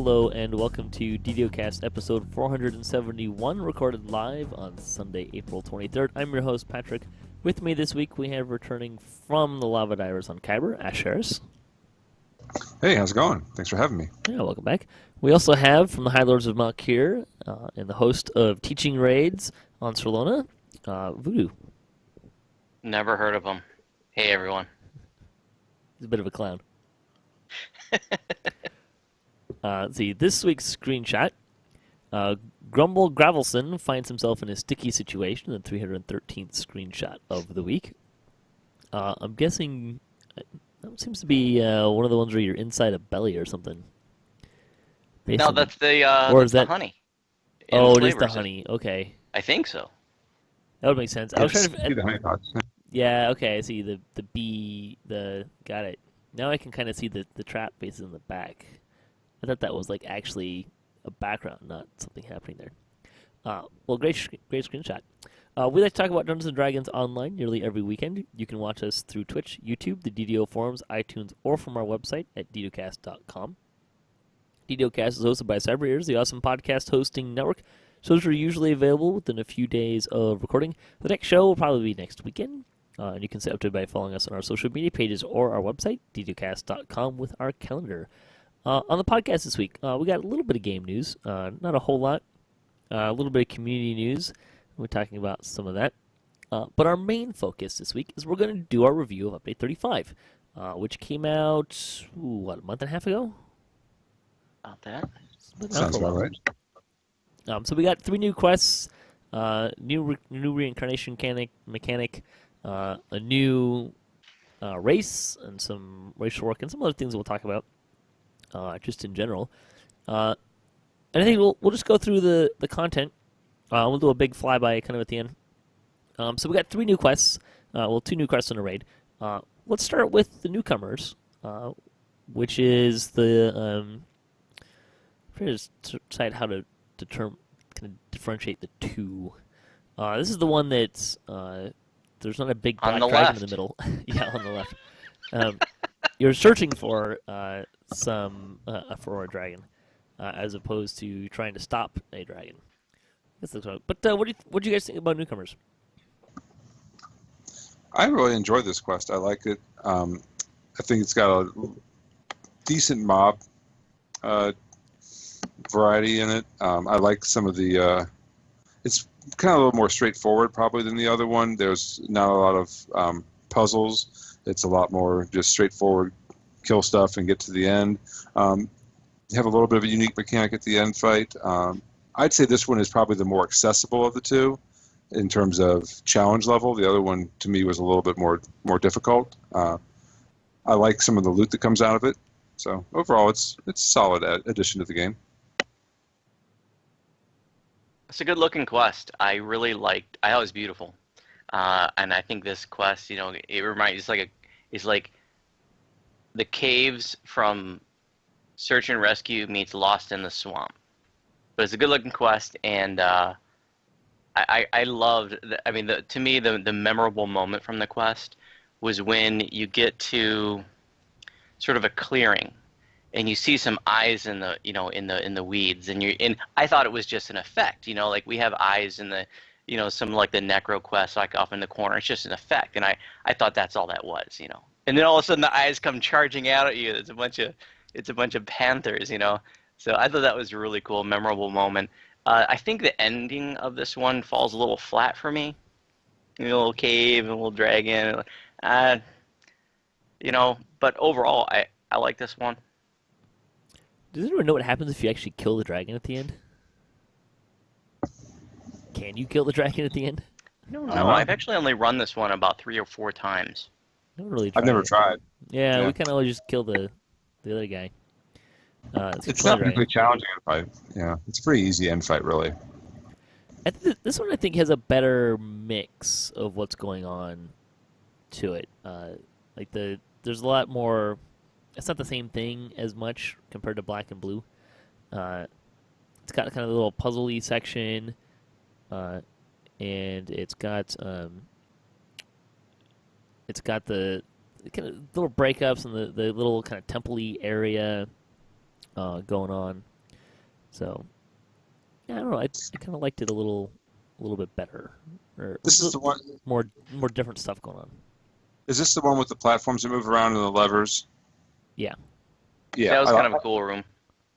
Hello and welcome to DDOCast episode 471, recorded live on Sunday, April 23rd. I'm your host, Patrick. With me this week, we have returning from the Lava Divers on Kyber, Asheras. Hey, how's it going? Thanks for having me. Yeah, welcome back. We also have from the High Lords of Mount Kier and the host of Teaching Raids on Solona, Voodu. Never heard of him. Hey, everyone. He's a bit of a clown. Let's see, this week's screenshot. Grumble Gravelson finds himself in a sticky situation, the 313th screenshot of the week. I'm guessing that seems to be one of the ones where you're inside a belly or something. No, that's the the honey. Oh, it is the honey. Okay. I think so. That would make sense. I was trying to see the honey pots. Yeah, okay, I see the bee, got it. Now I can kind of see the trap faces in the back. I thought that was like actually a background, not something happening there. Well, great screenshot. We like to talk about Dungeons & Dragons online nearly every weekend. You can watch us through Twitch, YouTube, the DDO forums, iTunes, or from our website at DDOCast.com. DDOcast is hosted by Cyber Ears, the awesome podcast hosting network. Shows are usually available within a few days of recording. The next show will probably be next weekend. And you can stay up to it by following us on our social media pages or our website, DDOcast.com, with our calendar. On the podcast this week, we got a little bit of game news, not a whole lot, a little bit of community news. We're talking about some of that. But our main focus this week is we're going to do our review of Update 35, which came out, a month and a half ago? About that. Sounds about right. So we got 3 new quests, new reincarnation mechanic, a new race, and some racial work, and some other things we'll talk about. Just in general. And I think we'll just go through the content. We'll do a big flyby kind of at the end. So we got 3 new quests. 2 new quests in a raid. Let's start with the newcomers, which is the... I'm trying to decide how to differentiate the 2. This is the one that's... there's not a big black dragon in the middle. Yeah, on the left. You're searching for a dragon, as opposed to trying to stop a dragon. But what do you guys think about newcomers? I really enjoyed this quest. I like it. I think it's got a decent mob variety in it. I like some of the... it's kind of a little more straightforward probably than the other one. There's not a lot of puzzles. It's a lot more just straightforward, kill stuff and get to the end. You have a little bit of a unique mechanic at the end fight. I'd say this one is probably the more accessible of the 2 in terms of challenge level. The other one, to me, was a little bit more difficult. I like some of the loot that comes out of it. So overall, it's a solid addition to the game. It's a good-looking quest. I really liked. I thought it was beautiful, and I think this quest, it reminds. It's like the caves from Search and Rescue meets Lost in the Swamp. But it's a good-looking quest, and I loved. To me, the memorable moment from the quest was when you get to sort of a clearing, and you see some eyes in the in the weeds, and I thought it was just an effect. Like we have eyes in the some like the necro quest, like off in the corner. It's just an effect, and I thought that's all that was. And then all of a sudden the eyes come charging out at you. It's a bunch of panthers, So I thought that was a really cool, memorable moment. I think the ending of this one falls a little flat for me. A little cave and a little dragon. But overall, I like this one. Does anyone know what happens if you actually kill the dragon at the end? Can you kill the dragon at the end? I don't know. I've actually only run this one about 3 or 4 times. I've never tried. Yeah, we kind of always just kill the other guy. It's not particularly challenging in fight. Yeah, it's a pretty easy end fight, really. This one, I think, has a better mix of what's going on to it. There's a lot more... It's not the same thing as much compared to Black and Blue. It's got kind of a little puzzly section, and it's got the kind of little breakups and the little kind of temple-y area going on. So yeah, I don't know. I kind of liked it a little bit better, or This is the one. more different stuff going on. Is this the one with the platforms that move around and the levers? Yeah. Yeah, That was kind of a cool room.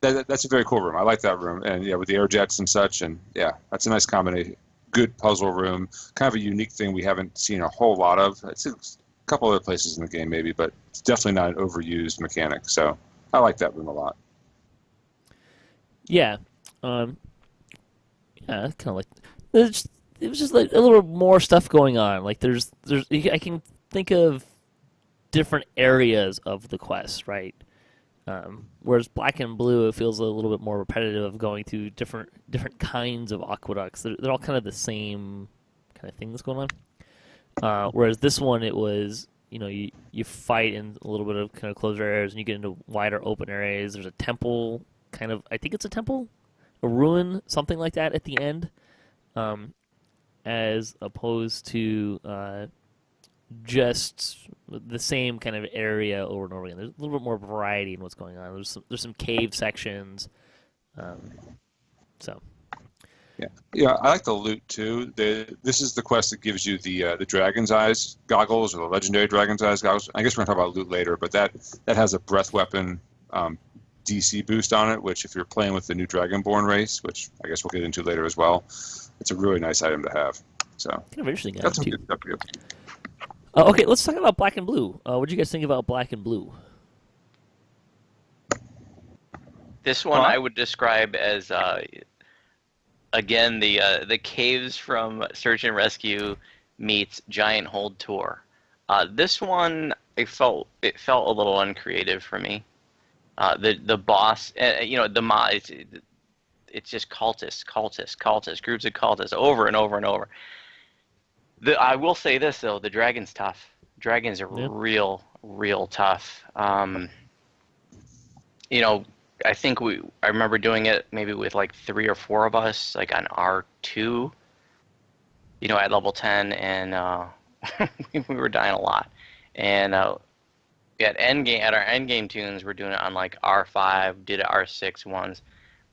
that's a very cool room. I like that room, and yeah, with the air jets and such, and yeah, that's a nice combination. Good puzzle room, kind of a unique thing we haven't seen a whole lot of. It's a couple other places in the game maybe, but it's definitely not an overused mechanic. So I like that room a lot. Yeah. Yeah, I kind of like. It was just like a little more stuff going on. Like I can think of different areas of the quest, right? Whereas Black and Blue, it feels a little bit more repetitive of going through different kinds of aqueducts. They're all kind of the same kind of things going on. Whereas this one, it was you fight in a little bit of kind of closed areas, and you get into wider open areas. There's a temple, kind of. I think it's a temple, a ruin, something like that at the end, as opposed to just the same kind of area over and over again. There's a little bit more variety in what's going on. There's some cave sections. So. Yeah, I like the loot too. This is the quest that gives you the Dragon's Eyes goggles, or the legendary Dragon's Eyes goggles. I guess we're gonna talk about loot later, but that has a breath weapon DC boost on it, which if you're playing with the new Dragonborn race, which I guess we'll get into later as well, it's a really nice item to have. So kind of interesting. That's some good stuff here. Okay, let's talk about Black and Blue. What do you guys think about Black and Blue? This one I would describe as again the caves from Search and Rescue meets Giant Hold Tour. This one it felt a little uncreative for me. The boss, the mod, it's just cultists, groups of cultists over and over and over. I will say this though, the dragon's tough. Dragons are real tough. I think I remember doing it maybe with like 3 or 4 of us, like on R2, at level 10, and we were dying a lot. And at our endgame tunes, we're doing it on like R5, did it R6 once.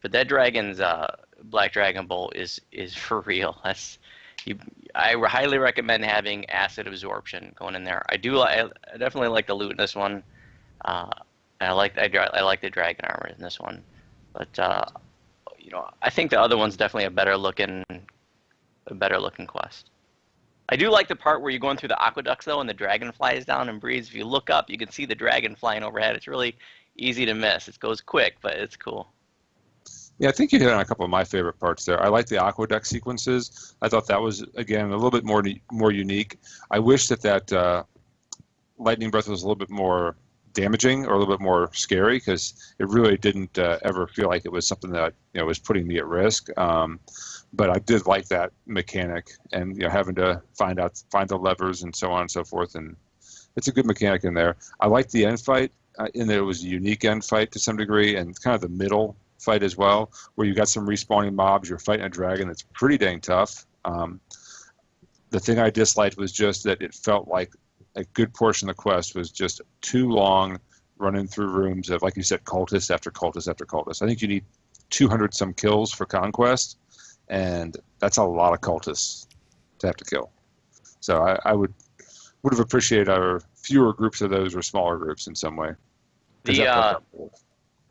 But that dragon's Black Dragon Bolt is for real. I highly recommend having acid absorption going in there. I definitely like the loot in this one. I like the dragon armor in this one, but I think the other one's definitely a better looking quest. I do like the part where you're going through the aqueducts though, and the dragon flies down and breathes. If you look up, you can see the dragon flying overhead. It's really easy to miss. It goes quick, but it's cool. Yeah, I think you hit on a couple of my favorite parts there. I like the aqueduct sequences. I thought that was, again, a little bit more unique. I wish that lightning breath was a little bit more damaging or a little bit more scary, because it really didn't ever feel like it was something that was putting me at risk. But I did like that mechanic, and having to find the levers and so on and so forth, and it's a good mechanic in there. I like the end fight in that it was a unique end fight to some degree, and kind of the middle fight as well, where you got some respawning mobs. You're fighting a dragon that's pretty dang tough. The thing I disliked was just that it felt like a good portion of the quest was just too long, running through rooms of, like you said, cultist after cultist after cultist. I think you need 200 some kills for conquest, and that's a lot of cultists to have to kill. So I would have appreciated our fewer groups of those, or smaller groups in some way.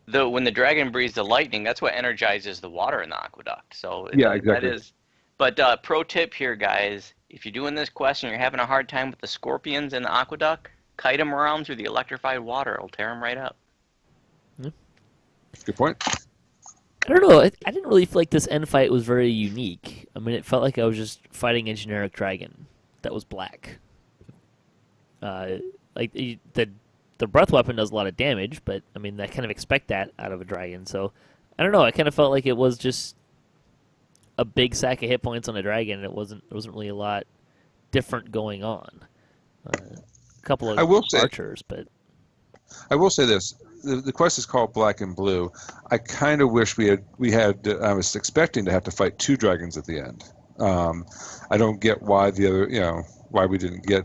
When the dragon breathes the lightning, that's what energizes the water in the aqueduct. So yeah, exactly. That is. But pro tip here, guys: if you're doing this quest and you're having a hard time with the scorpions in the aqueduct, kite them around through the electrified water. It'll tear them right up. Good point. I don't know. I didn't really feel like this end fight was very unique. I mean, it felt like I was just fighting a generic dragon that was black. The breath weapon does a lot of damage, but I mean, I kind of expect that out of a dragon. So I don't know. I kind of felt like it was just a big sack of hit points on a dragon. It wasn't really a lot different going on. A couple of archers, but I will say this: the quest is called Black and Blue. I kind of wish we had. I was expecting to have to fight 2 dragons at the end. I don't get why why we didn't get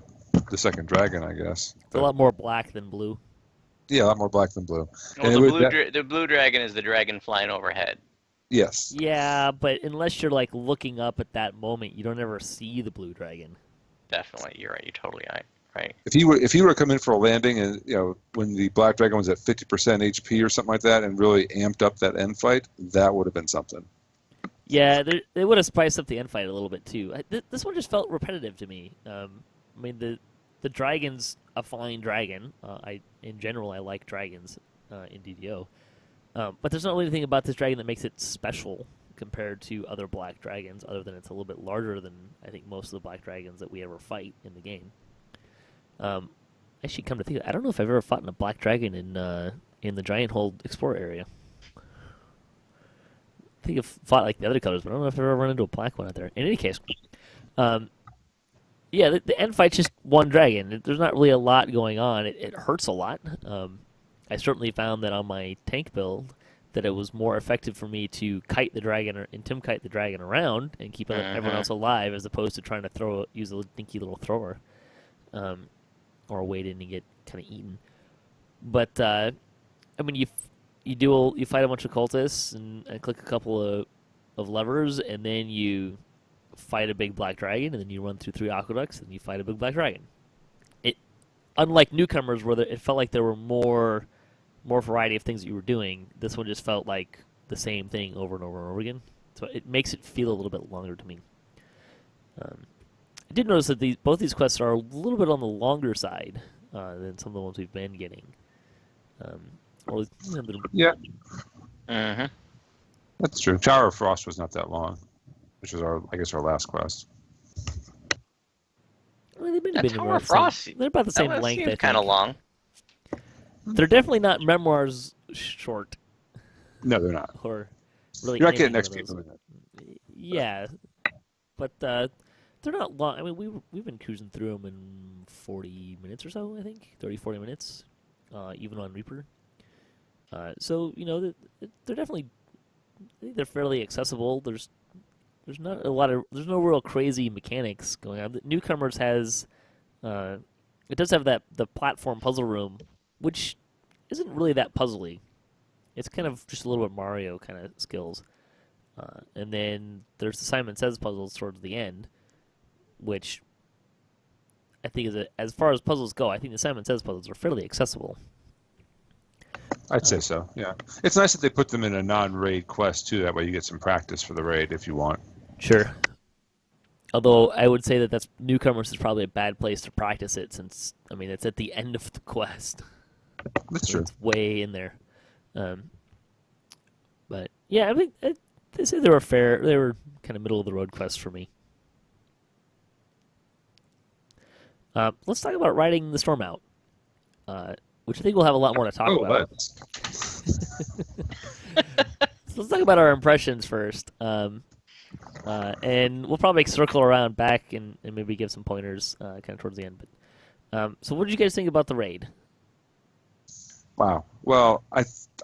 the second dragon, I guess. It's a lot more black than blue. Yeah, a lot more black than blue. Well, the blue dragon is the dragon flying overhead. Yes. Yeah, but unless you're like looking up at that moment, you don't ever see the blue dragon. Definitely, you're right. You're totally right. Right. If he were to come in for a landing and when the black dragon was at 50% HP or something like that and really amped up that end fight, that would have been something. Yeah, they would have spiced up the end fight a little bit too. This one just felt repetitive to me. I mean the dragon's a fine dragon. In general I like dragons in DDO, but there's not really anything about this dragon that makes it special compared to other black dragons, other than it's a little bit larger than I think most of the black dragons that we ever fight in the game. Actually, come to think of it, I don't know if I've ever fought in a black dragon in the Giant Hold Explorer area. I think I've fought like the other colors, but I don't know if I've ever run into a black one out there. In any case, yeah, the end fight's just one dragon. There's not really a lot going on. It hurts a lot. I certainly found that on my tank build that it was more effective for me to kite the dragon or kite the dragon around and keep everyone else alive as opposed to trying to use a dinky little thrower. Or wait in and get kind of eaten. But I mean, you fight a bunch of cultists and click a couple of levers, and then you fight a big black dragon, and then you run through 3 aqueducts, and you fight a big black dragon. Unlike newcomers, where it felt like there were more variety of things that you were doing, this one just felt like the same thing over and over and over again. So it makes it feel a little bit longer to me. I did notice that both these quests are a little bit on the longer side than some of the ones we've been getting. Yeah. Mm-hmm. That's true. Tower of Frost was not that long, which was our last quest. Well, they've been Tower of Frost. They're about the same length. Seems kind of long. They're definitely not memoirs short. No, they're not. Or really, you're not getting XP from it. Yeah, but they're not long. I mean, we've been cruising through them in 40 minutes or so. I think 30, 40 minutes, even on Reaper. So they're definitely. I think they're fairly accessible. There's not a lot of. There's no real crazy mechanics going on. The Newcomers has. It does have the platform puzzle room, which isn't really that puzzly. It's kind of just a little bit Mario kind of skills. And then there's the Simon Says puzzles towards the end, which I think is as far as puzzles go, I think the Simon Says puzzles are fairly accessible. I'd say so, yeah. It's nice that they put them in a non-raid quest, too. That way you get some practice for the raid if you want. Sure. Although I would say that Newcomers is probably a bad place to practice it since, I mean, it's at the end of the quest. That's so true. It's way in there. But, yeah, I mean, they say they were fair. They were kind of middle-of-the-road quests for me. Let's talk about riding the storm out, which I think we'll have a lot more to talk about. So let's talk about our impressions first. And we'll probably circle around back and maybe give some pointers kind of towards the end. But so what did you guys think about the raid? Wow. Well,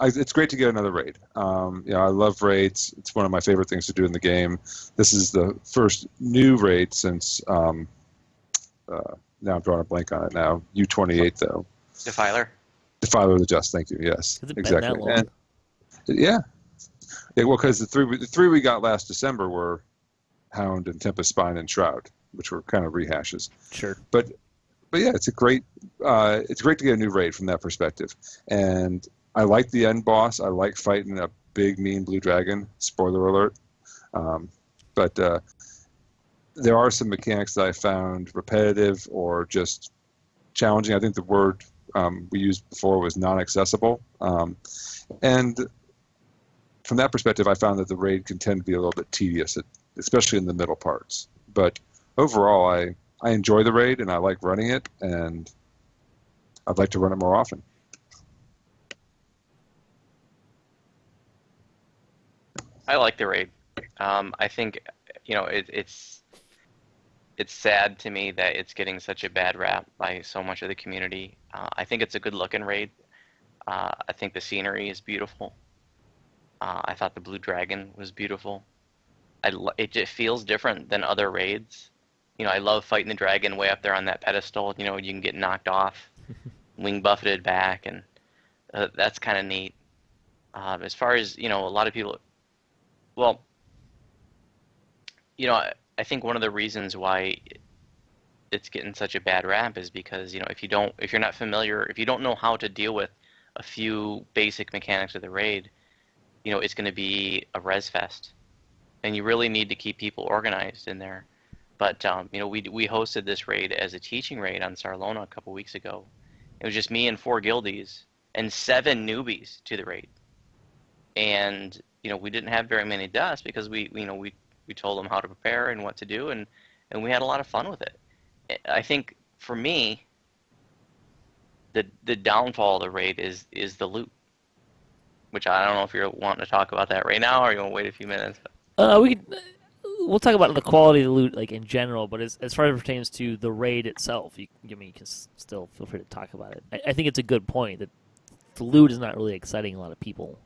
it's great to get another raid. I love raids. It's one of my favorite things to do in the game. This is the first new raid since now I'm drawing a blank on it now. U28 though. Defiler of the Just. Thank you. Yes. Has it exactly. been that long? Yeah. Well, because the three we got last December were Hound and Tempest Spine and Shroud, which were kind of rehashes. Sure. But yeah, it's great to get a new raid from that perspective. And I like the end boss. I like fighting a big mean blue dragon. Spoiler alert. But there are some mechanics that I found repetitive or just challenging. I think the word we used before was non-accessible. And from that perspective, I found that the raid can tend to be a little bit tedious, especially in the middle parts. But overall, I enjoy the raid, and I like running it, and I'd like to run it more often. I like the raid. I think it's sad to me that it's getting such a bad rap by so much of the community. I think it's a good looking raid. I think the scenery is beautiful. I thought the Blue Dragon was beautiful. It just feels different than other raids. I love fighting the dragon way up there on that pedestal. You can get knocked off, wing buffeted back, and that's kind of neat. As far as a lot of people, Well, I think one of the reasons why it's getting such a bad rap is because, if you're not familiar, if you don't know how to deal with a few basic mechanics of the raid, it's going to be a res fest, and you really need to keep people organized in there. But we hosted this raid as a teaching raid on Sarlona a couple weeks ago. It was just me and 4 guildies and 7 newbies to the raid, and we didn't have very many deaths because we told them how to prepare and what to do, and we had a lot of fun with it. I think for me, the downfall of the raid is the loot, which I don't know if you're wanting to talk about that right now or you want to wait a few minutes. We'll talk about the quality of the loot, like in general, but as far as it pertains to the raid itself, you can still feel free to talk about it. I think it's a good point that the loot is not really exciting a lot of people.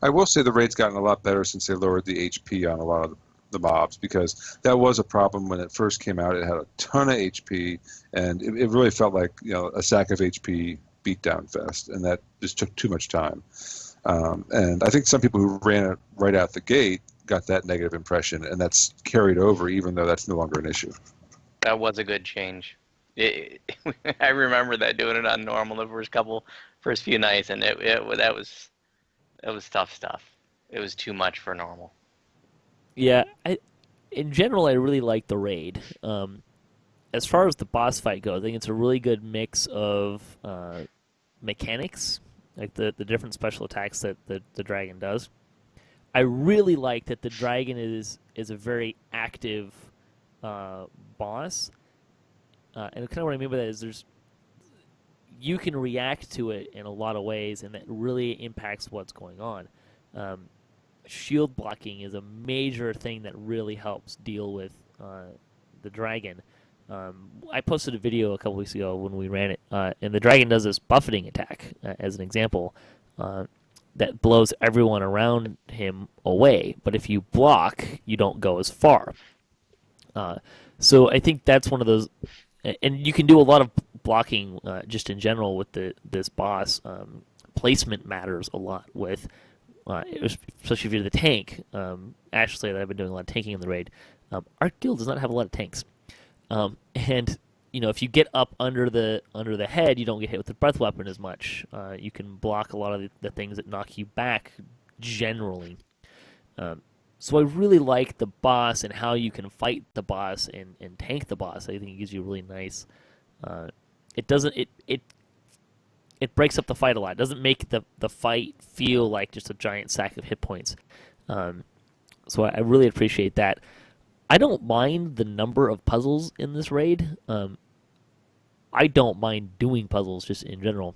I will say the raid's gotten a lot better since they lowered the HP on a lot of the mobs, because that was a problem when it first came out. It had a ton of HP, and it really felt like a sack of HP beatdown fest, and that just took too much time. And I think some people who ran it right out the gate got that negative impression, and that's carried over, even though that's no longer an issue. That was a good change. I remember that doing it on normal the first few nights, and that was tough stuff. It was too much for normal. Yeah, in general, I really like the raid. As far as the boss fight goes, I think it's a really good mix of mechanics, like the different special attacks that the dragon does. I really like that the dragon is a very active boss, and kind of what I mean by that is you can react to it in a lot of ways, and that really impacts what's going on. Shield blocking is a major thing that really helps deal with the dragon. I posted a video a couple weeks ago when we ran it, and the dragon does this buffeting attack, as an example, that blows everyone around him away. But if you block, you don't go as far. So I think that's one of those, and you can do a lot of blocking just in general with this boss. Placement matters a lot with, especially if you're the tank. Ashley, that I've been doing a lot of tanking in the raid. Our guild does not have a lot of tanks, and if you get up under the head, you don't get hit with the breath weapon as much. You can block a lot of the things that knock you back generally. So I really like the boss and how you can fight the boss and tank the boss. I think it gives you really nice. It breaks up the fight a lot. It doesn't make the fight feel like just a giant sack of hit points. So I really appreciate that. I don't mind the number of puzzles in this raid. I don't mind doing puzzles just in general.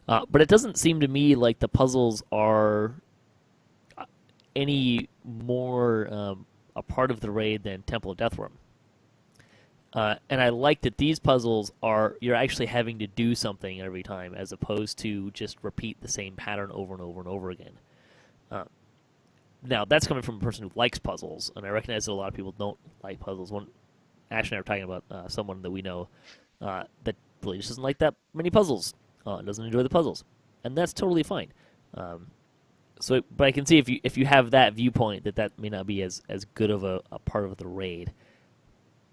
But it doesn't seem to me like the puzzles are any more a part of the raid than Temple of Deathworm. And I like that these puzzles you're actually having to do something every time, as opposed to just repeat the same pattern over and over and over again. Now, that's coming from a person who likes puzzles, and I recognize that a lot of people don't like puzzles. Ash and I were talking about someone that we know that really just doesn't like that many puzzles, doesn't enjoy the puzzles, and that's totally fine. But I can see if you have that viewpoint, that may not be as good of a part of the raid.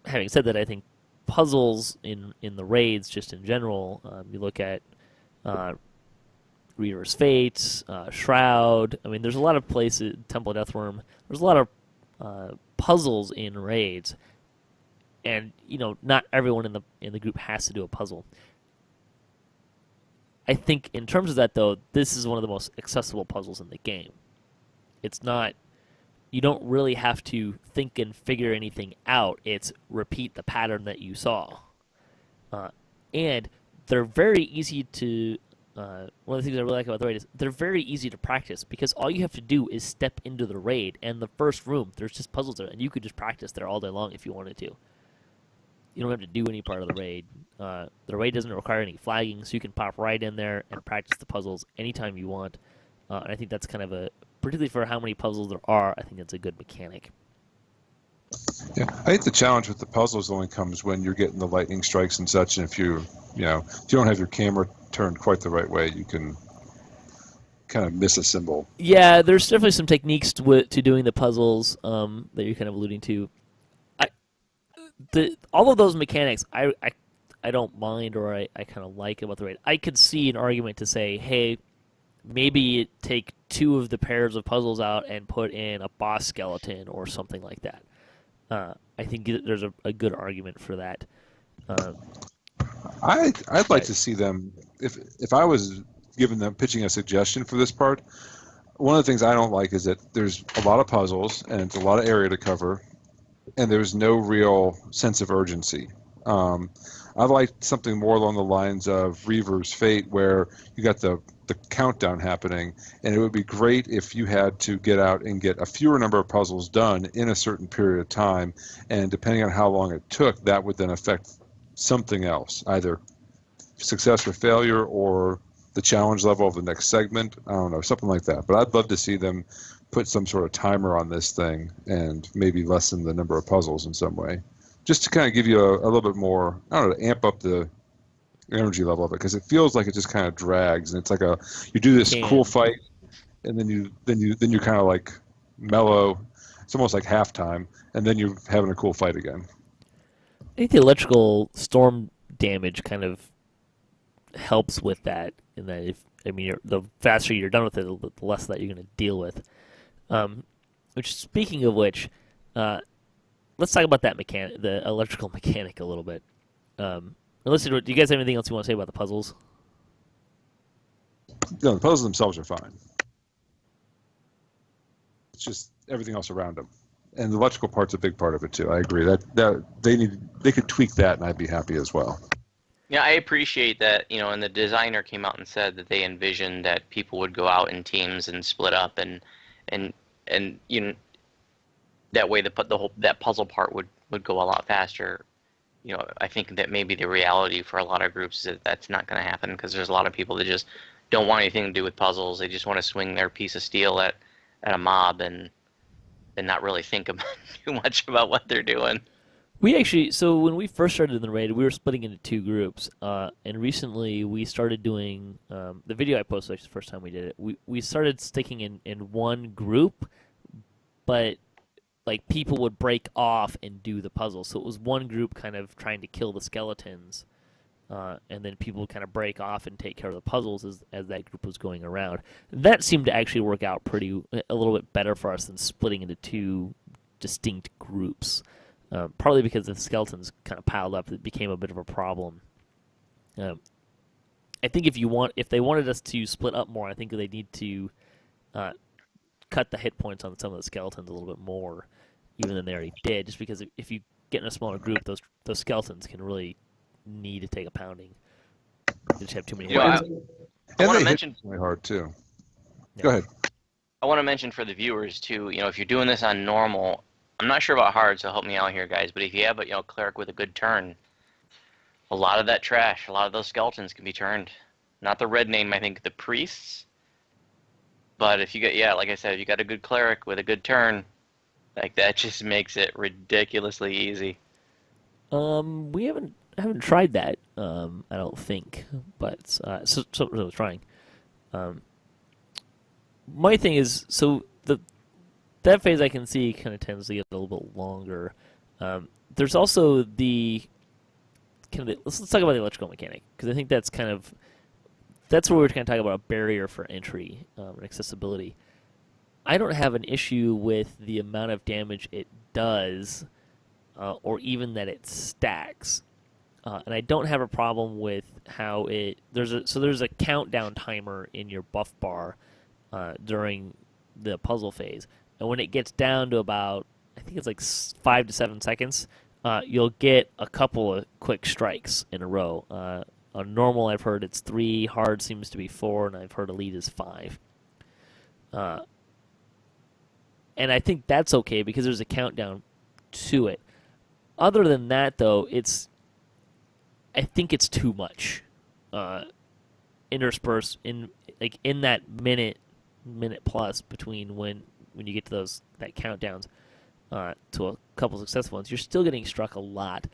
Having said that, I think puzzles in the raids, just in general, you look at Reader's Fate, Shroud. I mean, there's a lot of places, Temple of Deathworm. There's a lot of puzzles in raids, and not everyone in the group has to do a puzzle. I think in terms of that, though, this is one of the most accessible puzzles in the game. It's not. You don't really have to think and figure anything out. It's repeat the pattern that you saw. And they're very easy to... one of the things I really like about the raid is they're very easy to practice, because all you have to do is step into the raid, and the first room, there's just puzzles there, and you could just practice there all day long if you wanted to. You don't have to do any part of the raid. The raid doesn't require any flagging, so you can pop right in there and practice the puzzles anytime you want. And I think that's kind of particularly for how many puzzles there are, I think that's a good mechanic. Yeah, I think the challenge with the puzzles only comes when you're getting the lightning strikes and such, and if you don't have your camera turned quite the right way, you can kind of miss a symbol. Yeah, there's definitely some techniques to doing the puzzles that you're kind of alluding to. I, all of those mechanics, I don't mind, or I kind of like about the raid. I could see an argument to say, hey, maybe take two of the pairs of puzzles out and put in a boss skeleton or something like that. I think there's a good argument for that. I'd like to see them, if I was giving them pitching a suggestion for this part. One of the things I don't like is that there's a lot of puzzles and it's a lot of area to cover, and there's no real sense of urgency. I'd like something more along the lines of Reaver's Fate, where you got the countdown happening, and it would be great if you had to get out and get a fewer number of puzzles done in a certain period of time, and depending on how long it took, that would then affect something else, either success or failure or the challenge level of the next segment. I don't know, something like that. But I'd love to see them put some sort of timer on this thing and maybe lessen the number of puzzles in some way, just to kind of give you a little bit more, I don't know, to amp up the energy level of it, because it feels like it just kind of drags, and it's like you do this cool fight, and then you kind of like mellow. It's almost like halftime, and then you're having a cool fight again. I think the electrical storm damage kind of helps with that. In that, the faster you're done with it, the less that you're going to deal with. Which, speaking of which, let's talk about that the electrical mechanic a little bit. Listen, do you guys have anything else you want to say about the puzzles? No, the puzzles themselves are fine. It's just everything else around them, and the electrical part's a big part of it too. I agree that they could tweak that, and I'd be happy as well. Yeah, I appreciate that. And the designer came out and said that they envisioned that people would go out in teams and split up, and that way that puzzle part would go a lot faster. I think that maybe the reality for a lot of groups is that that's not going to happen, because there's a lot of people that just don't want anything to do with puzzles. They just want to swing their piece of steel at a mob and not really think about too much about what they're doing. So when we first started in the raid, we were splitting into two groups, and recently we started doing the video I posted, actually the first time we did it. We started sticking in one group, but like people would break off and do the puzzle. So it was one group kind of trying to kill the skeletons, and then people would kind of break off and take care of the puzzles as that group was going around. That seemed to actually work out a little bit better for us than splitting into two distinct groups. Partly because the skeletons kind of piled up, it became a bit of a problem. I think if they wanted us to split up more, I think they need to cut the hit points on some of the skeletons a little bit more, even than they already did. Just because if you get in a smaller group, those skeletons can really need to take a pounding. They just have too many. I want to mention really hard too. Yeah. Go ahead. I want to mention for the viewers too. If you're doing this on normal, I'm not sure about hard, so help me out here, guys. But if you have a cleric with a good turn, a lot of that trash, a lot of those skeletons can be turned. Not the red name, I think the priests. But if you get, like I said, if you got a good cleric with a good turn, like that just makes it ridiculously easy. We haven't tried that. I don't think, but so I was trying. My thing is, so that phase I can see kind of tends to get a little bit longer. There's also let's talk about the electrical mechanic, because I think that's where we're kind of talking about a barrier for entry and accessibility. I don't have an issue with the amount of damage it does, or even that it stacks, and I don't have a problem with how there's a countdown timer in your buff bar during the puzzle phase, and when it gets down to about, I think it's like 5 to 7 seconds, you'll get a couple of quick strikes in a row. On normal, I've heard it's 3, hard seems to be 4, and I've heard elite is 5. And I think that's okay because there's a countdown to it. Other than that, though, I think it's too much. Interspersed in that minute plus between when you get to that countdowns to a couple successful ones, you're still getting struck a lot.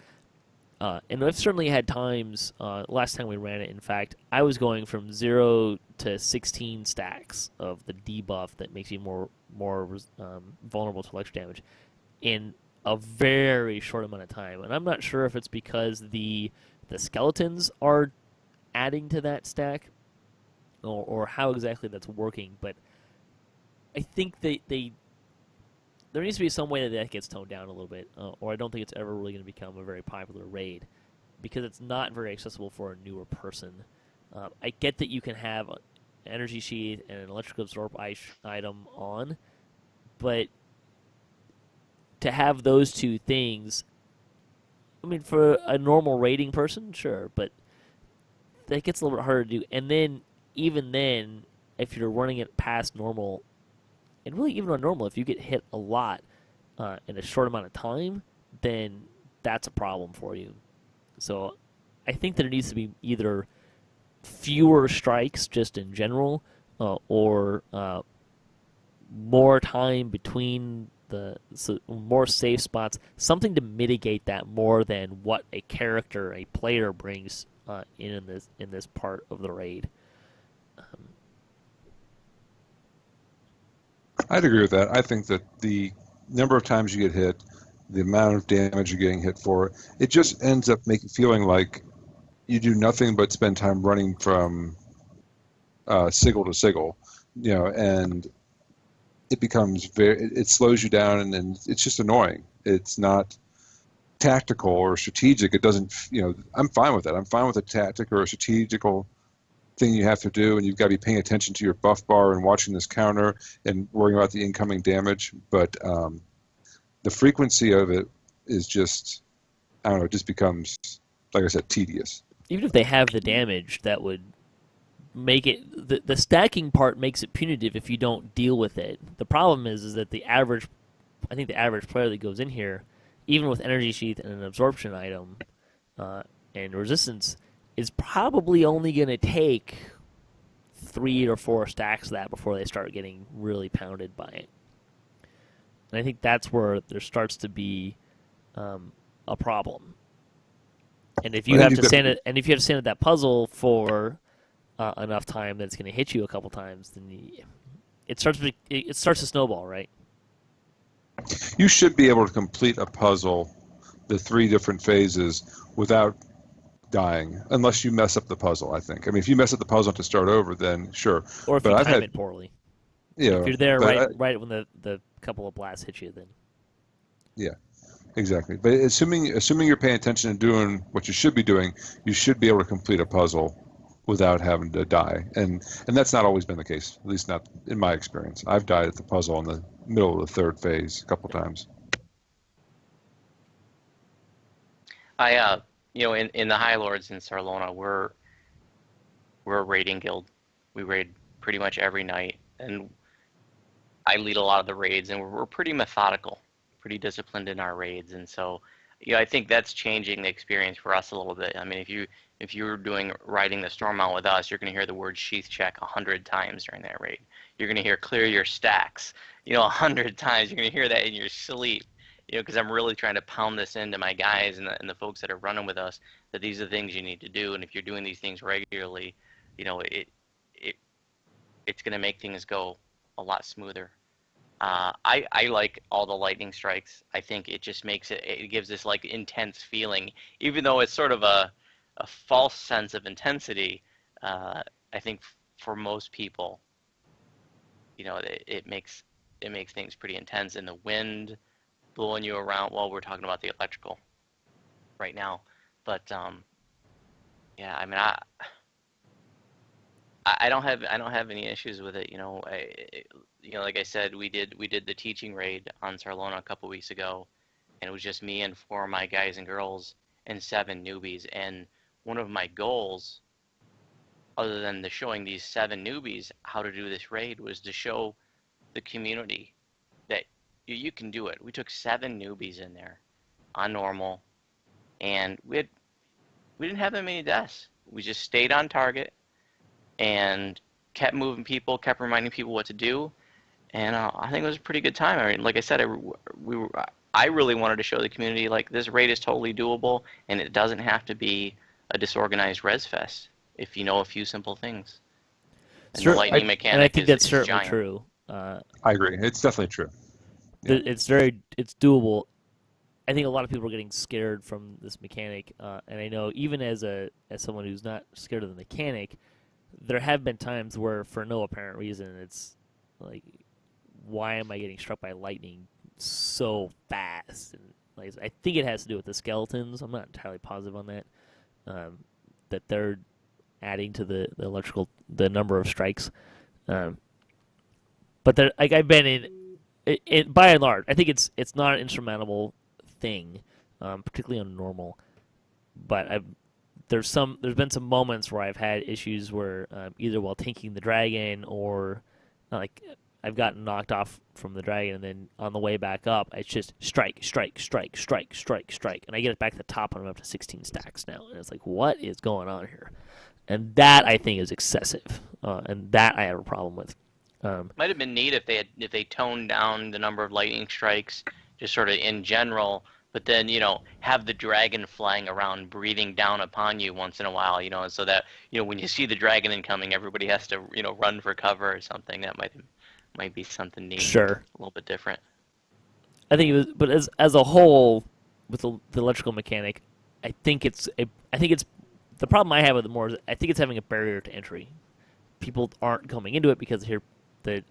And I've certainly had times, last time we ran it, in fact, I was going from 0 to 16 stacks of the debuff that makes you more vulnerable to electric damage in a very short amount of time. And I'm not sure if it's because the skeletons are adding to that stack or how exactly that's working, but I think there needs to be some way that gets toned down a little bit, or I don't think it's ever really going to become a very popular raid because it's not very accessible for a newer person. I get that you can have an energy sheath and an electrical absorb item on, but to have those two things, I mean, for a normal raiding person, sure, but that gets a little bit harder to do. And then, even then, if you're running it past normal, and really even on normal, if you get hit a lot in a short amount of time, then that's a problem for you. So I think that it needs to be either fewer strikes just in general, or more time between more safe spots, something to mitigate that more than what a player brings in this part of the raid. I'd agree with that. I think that the number of times you get hit, the amount of damage you're getting hit for, it just ends up feeling like you do nothing but spend time running from sigil to sigil, and it becomes it slows you down, and it's just annoying. It's not tactical or strategic. It doesn't, I'm fine with that. I'm fine with a tactic or a strategical thing you have to do, and you've got to be paying attention to your buff bar and watching this counter and worrying about the incoming damage. But the frequency of it is just, I don't know, it just becomes, like I said, tedious. Even if they have the damage, that would make it the stacking part makes it punitive if you don't deal with it. The problem is that the average player that goes in here, even with energy sheath and an absorption item and resistance, is probably only going to take 3 or 4 stacks of that before they start getting really pounded by it. And I think that's where there starts to be a problem. And if you have to stand at that puzzle for enough time that it's going to hit you a couple times, then it starts to snowball, right? You should be able to complete a puzzle, the 3 different phases, without dying, unless you mess up the puzzle, I think. I mean, if you mess up the puzzle to start over, then sure. Or if you time it poorly. Yeah. If you're there right when the couple of blasts hit you, then. Yeah, exactly. But assuming you're paying attention and doing what you should be doing, you should be able to complete a puzzle without having to die. And that's not always been the case, at least not in my experience. I've died at the puzzle in the middle of the 3rd phase a couple times. In the High Lords in Sarlona, we're a raiding guild. We raid pretty much every night, and I lead a lot of the raids, and we're pretty methodical, pretty disciplined in our raids, and so I think that's changing the experience for us a little bit. I mean, if you're riding the Stormount with us, you're going to hear the word sheath check 100 times during that raid. You're going to hear clear your stacks, 100 times. You're going to hear that in your sleep. Because I'm really trying to pound this into my guys and the folks that are running with us, that these are the things you need to do, and if you're doing these things regularly, it's going to make things go a lot smoother. I like all the lightning strikes. I think it just it gives this like intense feeling, even though it's sort of a false sense of intensity. I think for most people, it makes things pretty intense, and the wind blowing you around. Well, we're talking about the electrical right now, but yeah, I mean, I don't have any issues with it. Like I said, we did the teaching raid on Sarlona a couple weeks ago, and it was just me and 4 of my guys and girls and 7 newbies. And one of my goals, other than showing these 7 newbies how to do this raid, was to show the community that you can do it. We took 7 newbies in there on normal, and we didn't have that many deaths. We just stayed on target and kept moving people, kept reminding people what to do, and I think it was a pretty good time. I mean, like I said, I really wanted to show the community like this raid is totally doable, and it doesn't have to be a disorganized res fest if you know a few simple things. And the Sure, lightning and I mechanic think that's is certainly giant. true. I agree. It's definitely true. Yeah. It's doable. I think a lot of people are getting scared from this mechanic, and I know even as someone who's not scared of the mechanic, there have been times where, for no apparent reason, it's like, why am I getting struck by lightning so fast? And like, I think it has to do with the skeletons. I'm not entirely positive on that. That they're adding to the number of strikes. But there, like I've been in, by and large, I think it's not an insurmountable thing, particularly on normal. But there's been some moments where I've had issues where either while tanking the dragon or like I've gotten knocked off from the dragon, and then on the way back up, it's just strike, strike, strike, strike, strike, strike, and I get it back to the top, and I'm up to 16 stacks now, and it's like, what is going on here? And that I think is excessive, and that I have a problem with. Might have been neat if they toned down the number of lightning strikes, just sort of in general, but then have the dragon flying around, breathing down upon you once in a while, so that when you see the dragon incoming, everybody has to run for cover or something. That might be something neat. Sure, a little bit different. I think it was, but as a whole, with the electrical mechanic, I think it's the problem I have with it more is I think it's having a barrier to entry. People aren't coming into it because they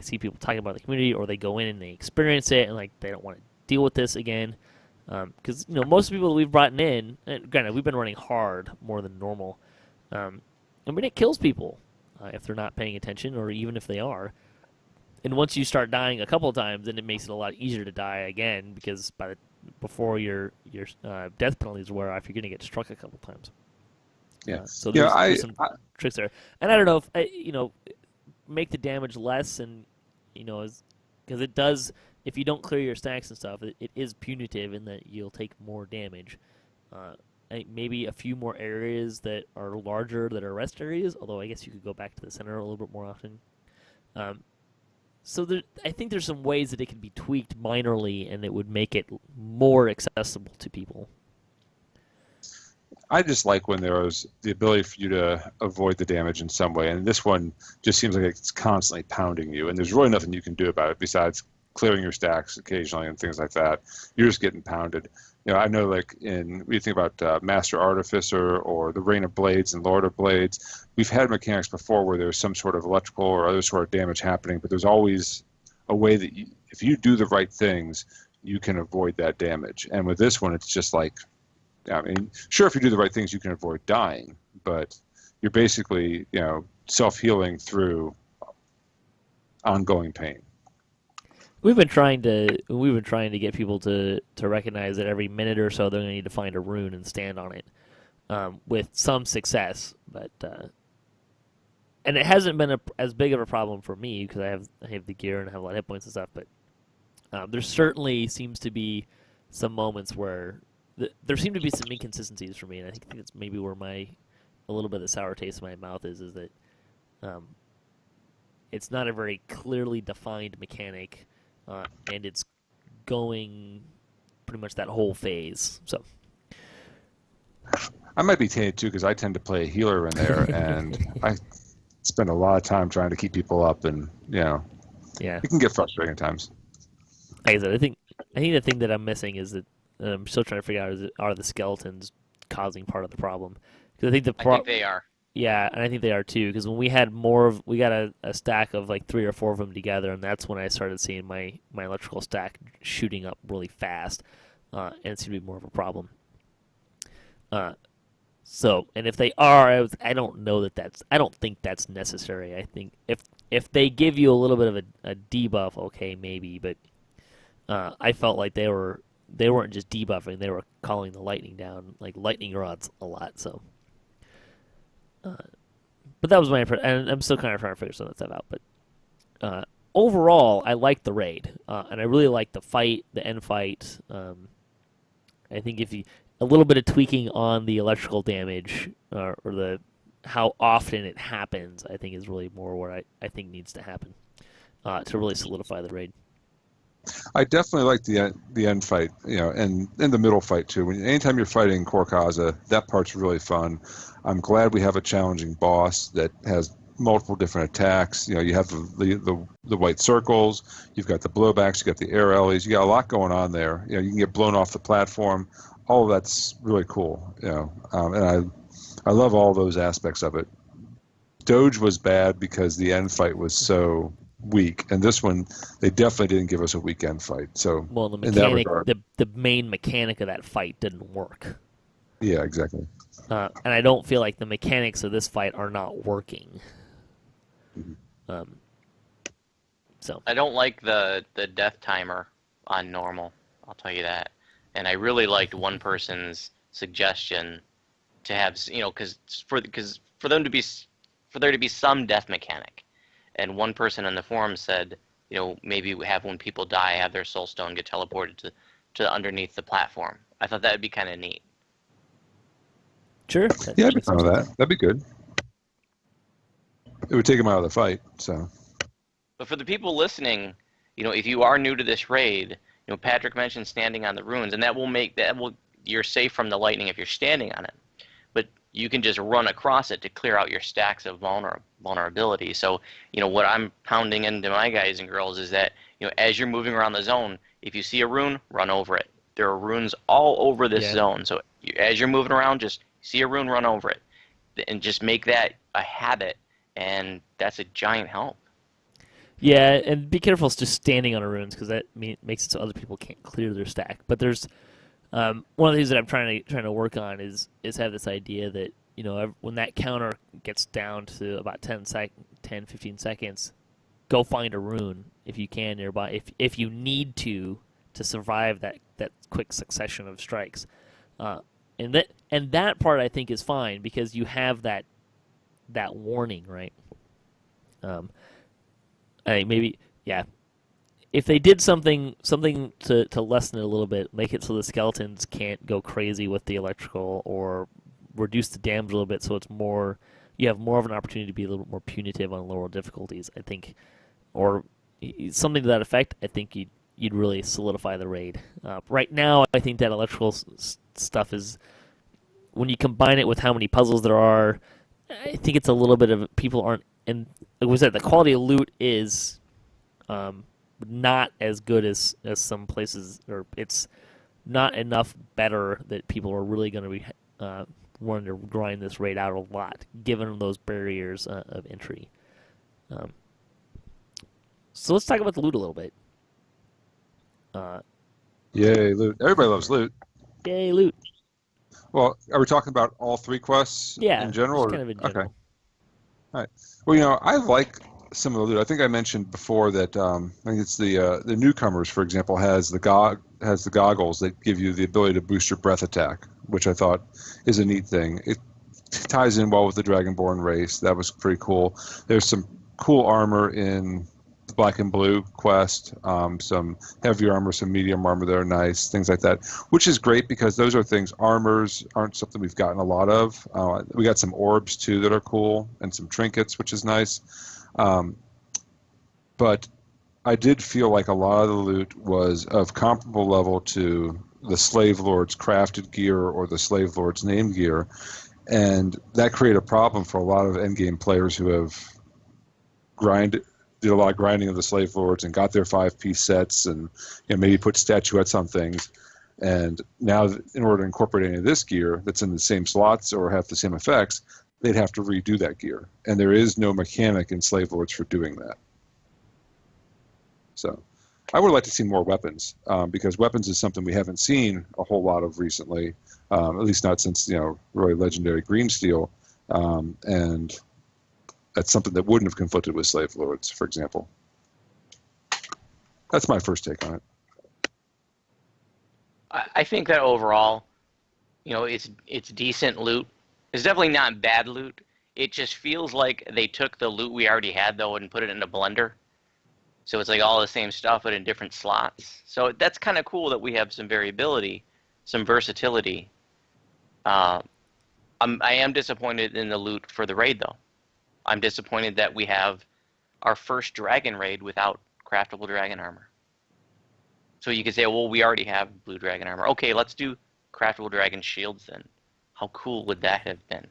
see people talking about the community, or they go in and they experience it, and like they don't want to deal with this again. Because most people that we've brought in, and granted we've been running hard more than normal. I mean, it kills people if they're not paying attention, or even if they are. And once you start dying a couple of times, then it makes it a lot easier to die again, because before your death penalties wear off, you're going to get struck a couple times. Yeah. So there's some tricks there, and I don't know if make the damage less, and because it does. If you don't clear your stacks and stuff, it is punitive in that you'll take more damage. Maybe a few more areas that are larger that are rest areas, although I guess you could go back to the center a little bit more often. So I think there's some ways that it can be tweaked minorly, and it would make it more accessible to people. I just like when there was the ability for you to avoid the damage in some way, and this one just seems like it's constantly pounding you, and there's really nothing you can do about it besides clearing your stacks occasionally and things like that. You're just getting pounded. I know, like when you think about Master Artificer or the Reign of Blades and Lord of Blades, we've had mechanics before where there's some sort of electrical or other sort of damage happening, but there's always a way that if you do the right things, you can avoid that damage. And with this one, it's just like, I mean, sure, if you do the right things, you can avoid dying, but you're basically, self-healing through ongoing pain. We've been trying to get people to recognize that every minute or so they're going to need to find a rune and stand on it, with some success. But and it hasn't been as big of a problem for me because I have the gear and I have a lot of hit points and stuff. But there certainly seems to be some moments where there seem to be some inconsistencies for me, and I think that's maybe where a little bit of the sour taste in my mouth is that it's not a very clearly defined mechanic. And it's going pretty much that whole phase. So I might be tainted too because I tend to play a healer in there, and I spend a lot of time trying to keep people up, and yeah, it can get frustrating at times. Like I said, I think the thing that I'm missing is that I'm still trying to figure out are the skeletons causing part of the problem? Because I think they are. Yeah, and I think they are too. Because when we had we got a stack of like 3 or 4 of them together, and that's when I started seeing my electrical stack shooting up really fast, and it seemed to be more of a problem. So, and if they are, I don't know I don't think that's necessary. I think if they give you a little bit of a debuff, okay, maybe, but I felt like they weren't just debuffing; they were calling the lightning down, like lightning rods a lot. So. But that was my impression, and I'm still kind of trying to figure some of that stuff out. But overall, I liked the raid, and I really liked the end fight. I think a little bit of tweaking on the electrical damage or how often it happens, I think is really more what I think needs to happen to really solidify the raid. I definitely like the end fight, and the middle fight too. Anytime you're fighting Korkaza, that part's really fun. I'm glad we have a challenging boss that has multiple different attacks. You have the white circles, you've got the blowbacks, you've got the air alleys, you got a lot going on there. You can get blown off the platform. All of that's really cool. And I love all those aspects of it. Doge was bad because the end fight was so weak, and this one they definitely didn't give us a weak end fight. So Well, the in that mechanic, regard, the main mechanic of that fight didn't work. yeah, exactly. And I don't feel like the mechanics of this fight are not working. So I don't like the death timer on normal. I'll tell you that. And I really liked one person's suggestion to have, because for there to be some death mechanic. And one person on the forum said, maybe have when people die, have their soul stone get teleported to underneath the platform. I thought that would be kind of neat. sure, Yeah, I'd be fine with that. That'd be good. It would take him out of the fight. So, But for the people listening, if you are new to this raid, Patrick mentioned standing on the runes, and you're safe from the lightning if you're standing on it. But you can just run across it to clear out your stacks of vulnerability. So, what I'm pounding into my guys and girls is that, as you're moving around the zone, if you see a rune, run over it. There are runes all over this zone. So as you're moving around, just see a rune, run over it. And just make that a habit, and that's a giant help. Yeah, and be careful just standing on a runes, because that makes it so other people can't clear their stack. But there's one of the things that I'm trying to work on is have this idea that when that counter gets down to about 10-15 seconds, go find a rune if you can nearby. If you need to survive that quick succession of strikes, and that part I think is fine because you have that warning, right? Maybe if they did something to lessen it a little bit, make it so the skeletons can't go crazy with the electrical, or reduce the damage a little bit, so it's more, you have more of an opportunity to be a little bit more punitive on lower difficulties, I think, or something to that effect. I think you'd really solidify the raid. Right now, I think that electrical stuff is, when you combine it with how many puzzles there are, I think it's a little bit of, people aren't, and like we said, the quality of loot is not as good as some places, or it's not enough better that people are really going to be wanting to grind this raid out a lot, given those barriers of entry. So let's talk about the loot a little bit. yay, loot! Everybody loves loot. Yay, loot! Well, are we talking about all three quests in general? Just kind of in general. Okay. All right. Well, I like some of the loot. I think I mentioned before that I think it's the newcomers, for example, has the goggles that give you the ability to boost your breath attack, which I thought is a neat thing. It ties in well with the Dragonborn race. That was pretty cool. There's some cool armor in the Black and Blue quest, some heavy armor, some medium armor that are nice, things like that, which is great because those are things, armors aren't something we've gotten a lot of. We got some orbs too that are cool, and some trinkets, which is nice. But I did feel like a lot of the loot was of comparable level to the Slave Lord's crafted gear or the Slave Lord's named gear, and that created a problem for a lot of endgame players who have did a lot of grinding of the Slave Lords and got their 5-piece sets, and maybe put statuettes on things. And now, in order to incorporate any of this gear that's in the same slots or have the same effects, they'd have to redo that gear. And there is no mechanic in Slave Lords for doing that. So I would like to see more weapons, because weapons is something we haven't seen a whole lot of recently, at least not since, really legendary Green Steel. And that's something that wouldn't have conflicted with Slave Lords, for example. That's my first take on it. I think that overall, it's decent loot. It's definitely not bad loot. It just feels like they took the loot we already had, though, and put it in a blender. So it's like all the same stuff, but in different slots. So that's kind of cool that we have some variability, some versatility. I am disappointed in the loot for the raid, though. I'm disappointed that we have our first dragon raid without craftable dragon armor. So you could say, well, we already have blue dragon armor. Okay, let's do craftable dragon shields then. How cool would that have been?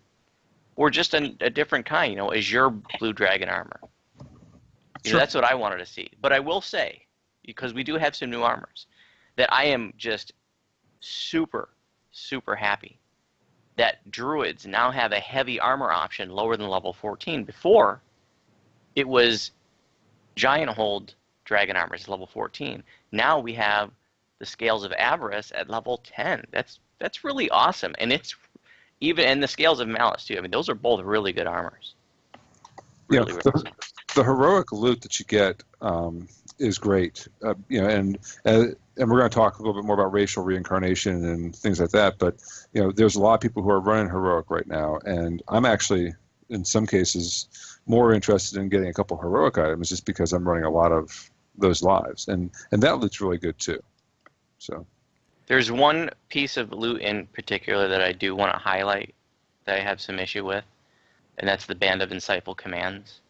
Or just a different kind, you know, azure blue dragon armor. You know, that's what I wanted to see. But I will say, because we do have some new armors, that I am just super, super happy that druids now have a heavy armor option lower than level 14. Before, it was giant hold dragon armors level 14. Now we have the scales of avarice at level 10. That's really awesome, and it's even, and the scales of malice too. I mean, those are both really good armors. Really, Yeah, really the heroic loot that you get is great. You know, and we're going to talk a little bit more about racial reincarnation and things like that. But you know, there's a lot of people who are running heroic right now, and I'm actually, in some cases, more interested in getting a couple heroic items just because I'm running a lot of those lives, and that loot's really good too. So there's one piece of loot in particular that I do want to highlight that I have some issue with, and that's the Band of Insightful Commands.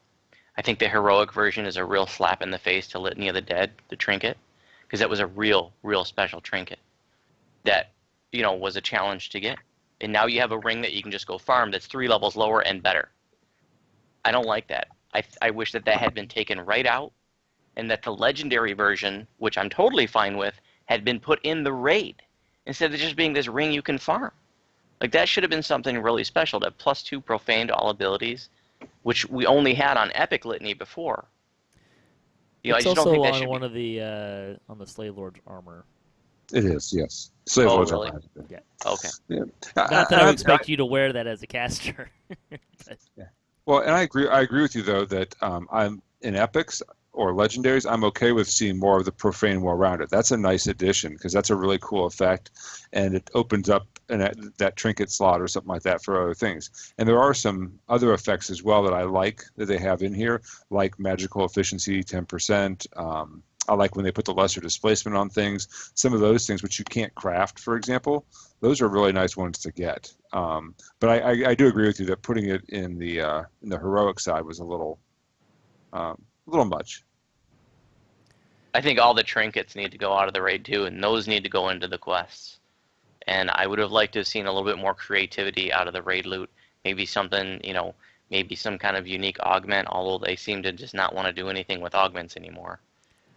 I think the heroic version is a real slap in the face to Litany of the Dead, the trinket, because that was a real special trinket that, you know, was a challenge to get. And now you have a ring that you can just go farm that's 3 levels lower and better. I don't like that. I wish that had been taken right out, and that the legendary version, which I'm totally fine with, had been put in the raid instead of just being this ring you can farm. Like, that should have been something really special, to +2 profane to all abilities, which we only had on Epic Litany before. You know, It's I just don't think that also should on one be... of the on the Slave Lord's armor. it is, yes. Slave Oh, Lords really? are fine. Yeah. Okay. Yeah. Not that I would expect you to wear that as a caster. But, Well, and I agree with you though that I'm in epics or legendaries. I'm okay with seeing more of the profane more rounded. That's a nice addition because that's a really cool effect, and it opens up that trinket slot or something like that for other things. And there are some other effects as well that I like that they have in here, like magical efficiency 10%. I like when they put the lesser displacement on things. Some of those things which you can't craft, for example, those are really nice ones to get. But I do agree with you that putting it in the heroic side was a little much. I think all the trinkets need to go out of the raid too, and those need to go into the quests. And I would have liked to have seen a little bit more creativity out of the raid loot. Maybe something, you know, maybe some kind of unique augment, although they seem to just not want to do anything with augments anymore.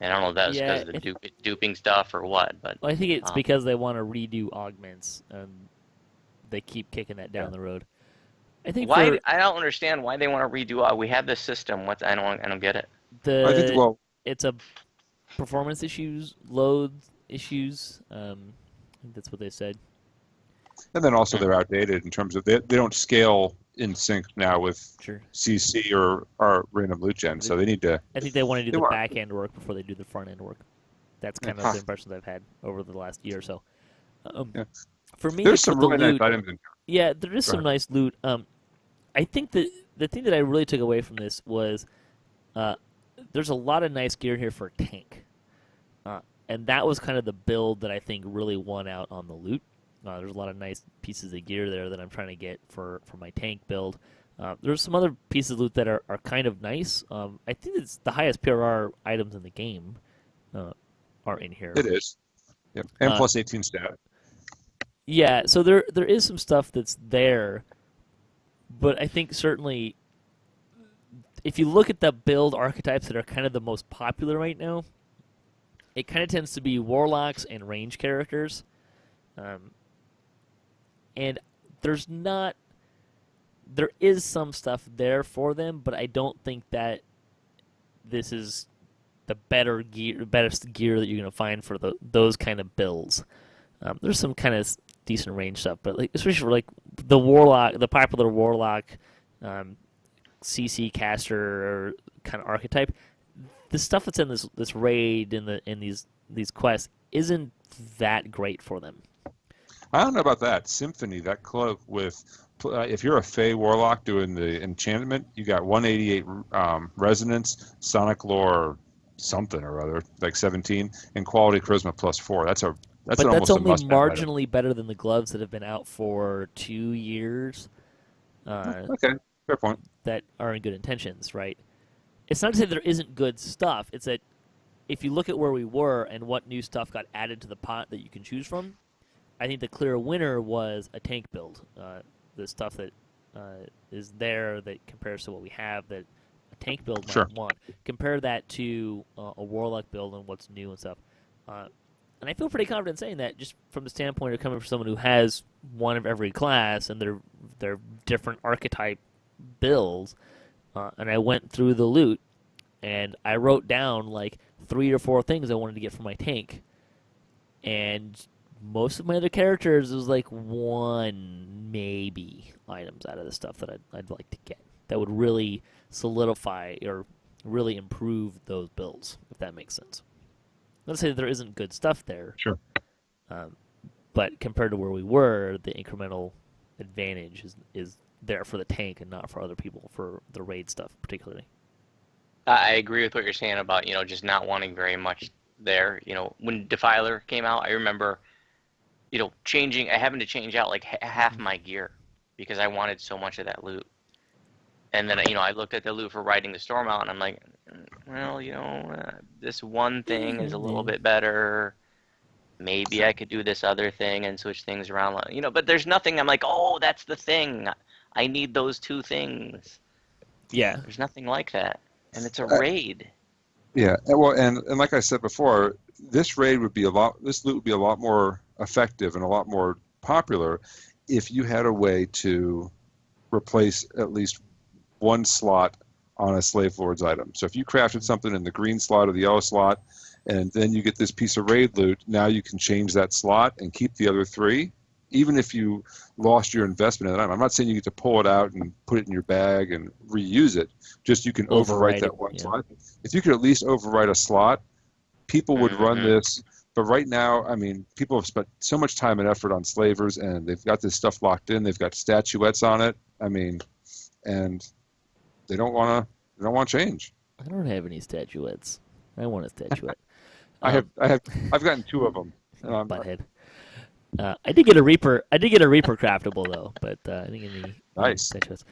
And I don't know if that was because of the duping stuff or what, but... Well, I think it's because they want to redo augments, and they keep kicking that down the road. I think I don't understand why they want to redo. We have this system. I don't get it. I think, it's a performance issues, load issues. I think that's what they said. and then also they're outdated in terms of they don't scale in sync now with CC or random loot gen, so they need to. I think they want to do the back end work before they do the front end work. That's kind of the impressions I've had over the last year or so. For me, there's some really nice items in here. Yeah, there is some nice loot. I think that the thing that I really took away from this was there's a lot of nice gear here for tank. And that was kind of the build that I think really won out on the loot. There's a lot of nice pieces of gear there that I'm trying to get for my tank build. There's some other pieces of loot that are kind of nice. I think it's the highest PRR items in the game are in here. It is. Yep. And plus 18 stat. Yeah, so there is some stuff that's there. But I think certainly if you look at the build archetypes that are kind of the most popular right now, it kind of tends to be warlocks and range characters. And there is some stuff there for them, but I don't think that this is the best gear that you're going to find for those kind of builds. There's some kind of decent range stuff, but especially for the warlock, the popular warlock, CC caster kind of archetype, the stuff that's in this raid in these quests isn't that great for them. I don't know about that. Symphony, that cloak with, if you're a Fey Warlock doing the enchantment, you got 188 resonance, sonic lore, something or other, like 17, and quality charisma +4. That's only marginally better than the gloves that have been out for 2 years. Okay, fair point. That are in good intentions, right? It's not to say there isn't good stuff. It's that if you look at where we were and what new stuff got added to the pot that you can choose from, I think the clear winner was a tank build. The stuff that is there that compares to what we have that a tank build might Sure. want. Compare that to a warlock build and what's new and stuff. And I feel pretty confident saying that just from the standpoint of coming from someone who has one of every class and their different archetype builds. And I went through the loot and I wrote down like 3 or 4 things I wanted to get from my tank. And most of my other characters was like 1 maybe items out of the stuff that I'd like to get that would really solidify or really improve those builds, if that makes sense. Let's say there isn't good stuff there. Sure. But compared to where we were, the incremental advantage is there for the tank and not for other people for the raid stuff particularly. I agree with what you're saying about, just not wanting very much there. When Defiler came out, I remember, having to change out like half my gear because I wanted so much of that loot. And then, I looked at the loot for riding the storm out and I'm like, well, this one thing is a little bit better. Maybe I could do this other thing and switch things around. But there's nothing I'm like, oh, that's the thing. I need those 2 things. Yeah. There's nothing like that. And it's a raid. Yeah. Well, and like I said before, this loot would be a lot more effective and a lot more popular if you had a way to replace at least 1 slot on a slave lord's item. So if you crafted something in the green slot or the yellow slot, and then you get this piece of raid loot, now you can change that slot and keep the other 3, even if you lost your investment in that item. I'm not saying you get to pull it out and put it in your bag and reuse it. Just you can overwrite that 1 slot. If you could at least overwrite a slot, people would run this. But right now, I mean, people have spent so much time and effort on slavers, and they've got this stuff locked in. They've got statuettes on it. I mean, and they don't want to change. I don't have any statuettes. I want a statuette. I've gotten 2 of them. Butthead. I did get a Reaper craftable though, but I didn't get any Nice. statuettes.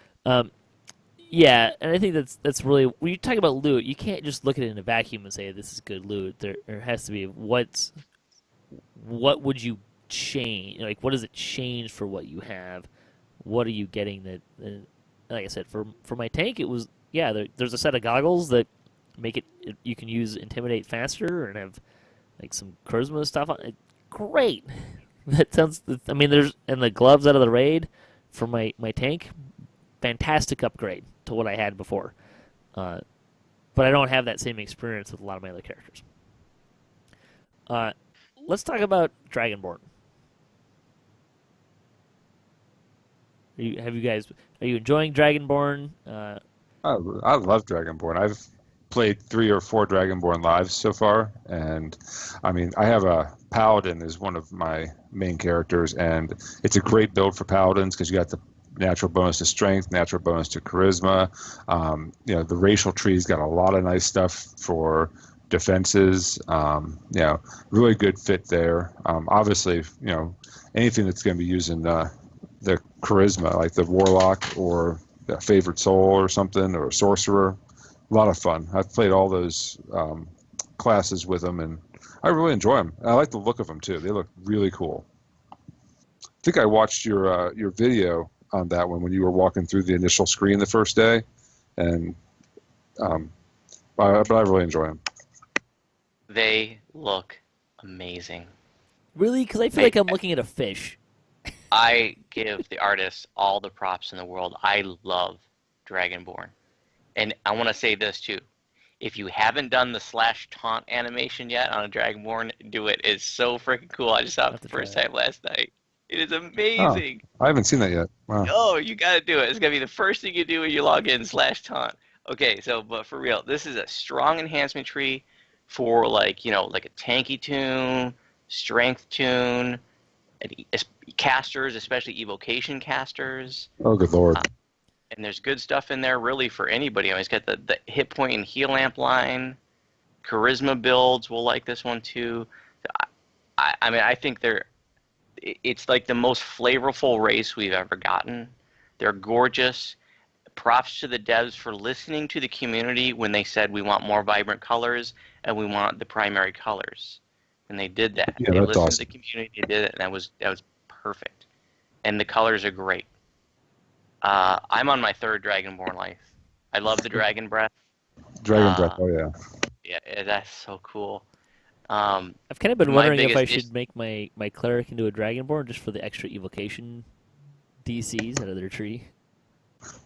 Yeah, and I think that's really when you talk about loot, you can't just look at it in a vacuum and say this is good loot. There has to be what would you change? Like, what does it change for what you have? What are you getting that? Like I said, for my tank, it was there's a set of goggles that make it you can use intimidate faster and have like some charisma stuff on it. Great. That sounds. I mean, there's and the gloves out of the raid for my tank, fantastic upgrade to what I had before. But I don't have that same experience with a lot of my other characters. Let's talk about Dragonborn. Are you enjoying Dragonborn? I love Dragonborn. I've played 3 or 4 Dragonborn lives so far, and I mean, I have a Paladin as one of my main characters, and it's a great build for Paladins because you got the natural bonus to strength, natural bonus to charisma. The racial tree's got a lot of nice stuff for defenses. Really good fit there. Obviously, anything that's going to be using the charisma, like the warlock or the favorite soul or something, or a sorcerer. A lot of fun. I've played all those classes with them, and I really enjoy them. I like the look of them too. They look really cool. I think I watched your video on that one when you were walking through the initial screen the first day, and but I really enjoy them. They look amazing. Really? Because I feel like I'm looking at a fish. I give the artists all the props in the world. I love Dragonborn. And I want to say this too. If you haven't done the /taunt animation yet on a Dragonborn, do it. It's so freaking cool. I just saw it for the first time last night. It is amazing. Oh, I haven't seen that yet. Wow. Oh, you got to do it. It's going to be the first thing you do when you log in /taunt. Okay, but for real, this is a strong enhancement tree for like a tanky tune, strength tune, and casters, especially evocation casters. Oh, good Lord. And there's good stuff in there really for anybody. I mean, it's got the hit point and heal amp line. Charisma builds will like this one too. I mean, I think it's like the most flavorful race we've ever gotten. They're gorgeous. props to the devs for listening to the community when they said we want more vibrant colors and we want the primary colors. And they did that. Yeah, They that's listened awesome. to the community, they did it, and that was perfect. And the colors are great. I'm on my 3rd Dragonborn life. I love the Dragon Breath. Dragon Breath. Oh yeah. Yeah, that's so cool. I've kind of been My wondering if I biggest should make my cleric into a dragonborn just for the extra evocation DCs out of their tree.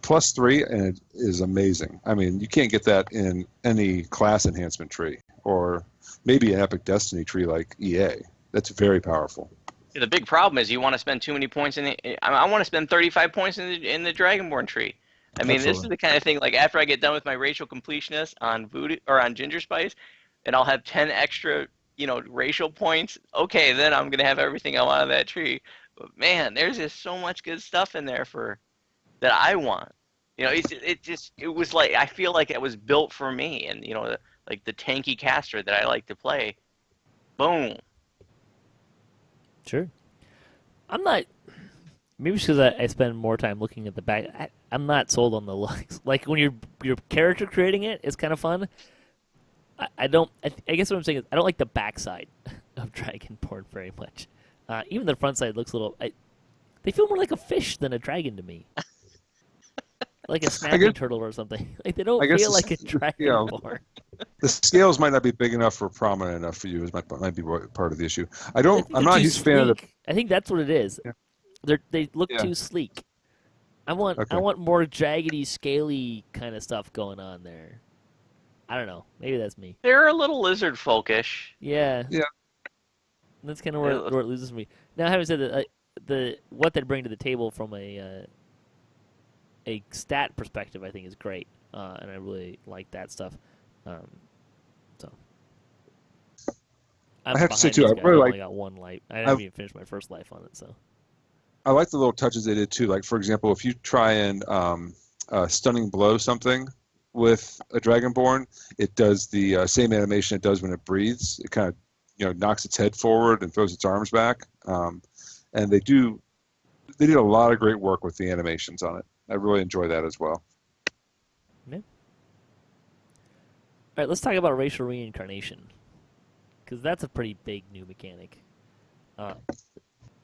+3, and it is amazing. I mean, you can't get that in any class enhancement tree, or maybe an Epic Destiny tree like EA. That's very powerful. The big problem is you want to spend too many points in the. I want to spend 35 points in the Dragonborn tree. I mean, this is the kind of thing, like, after I get done with my racial completionist on Voodoo or on Ginger Spice, and I'll have 10 extra, racial points. Okay, then I'm gonna have everything I want out of that tree. But man, there's just so much good stuff in there that I want. It was like, I feel like it was built for me, and like the tanky caster that I like to play. Boom. Sure. I'm not. Maybe it's because I spend more time looking at the back. I'm not sold on the looks. Like when you're character creating it, it's kind of fun. I don't. I guess what I'm saying is I don't like the backside of Dragonborn very much. Even the front side looks a little. They feel more like a fish than a dragon to me. Like a snapping turtle or something. Like they don't feel like a Dragonborn. The scales might not be big enough or prominent enough for you. Might be part of the issue. I'm not a huge fan of the. I think that's what it is. Yeah. They look too sleek. I want more jaggedy, scaly kind of stuff going on there. I don't know. Maybe that's me. They're a little lizard folkish. Yeah. Yeah. That's kind of where it loses me. Now, having said that, what they bring to the table from a stat perspective, I think, is great, and I really like that stuff. So I have to say too, I really only got 1 life. I haven't even finished my first life on it, so. I like the little touches they did too. Like, for example, if you try and stunning blow something with a Dragonborn, it does the same animation it does when it breathes. It kind of knocks its head forward and throws its arms back. And they did a lot of great work with the animations on it. I really enjoy that as well. Yeah. All right, let's talk about racial reincarnation, because that's a pretty big new mechanic. And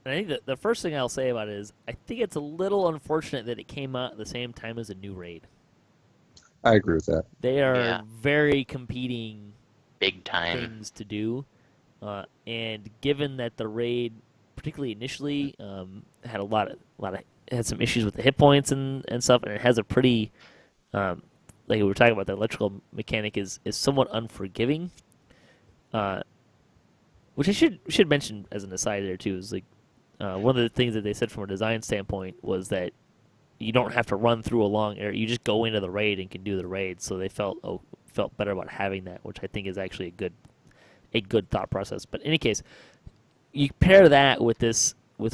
I think that the first thing I'll say about it is I think it's a little unfortunate that it came out at the same time as a new raid. I agree with that. They are very competing big time things to do, and given that the raid, particularly initially, had had some issues with the hit points and stuff, and it has a pretty, like we were talking about, the electrical mechanic is somewhat unforgiving. Which I should mention as an aside there too is like one of the things that they said from a design standpoint was that you don't have to run through a long area; you just go into the raid and can do the raid. So they felt better about having that, which I think is actually a good thought process. But in any case, you pair that with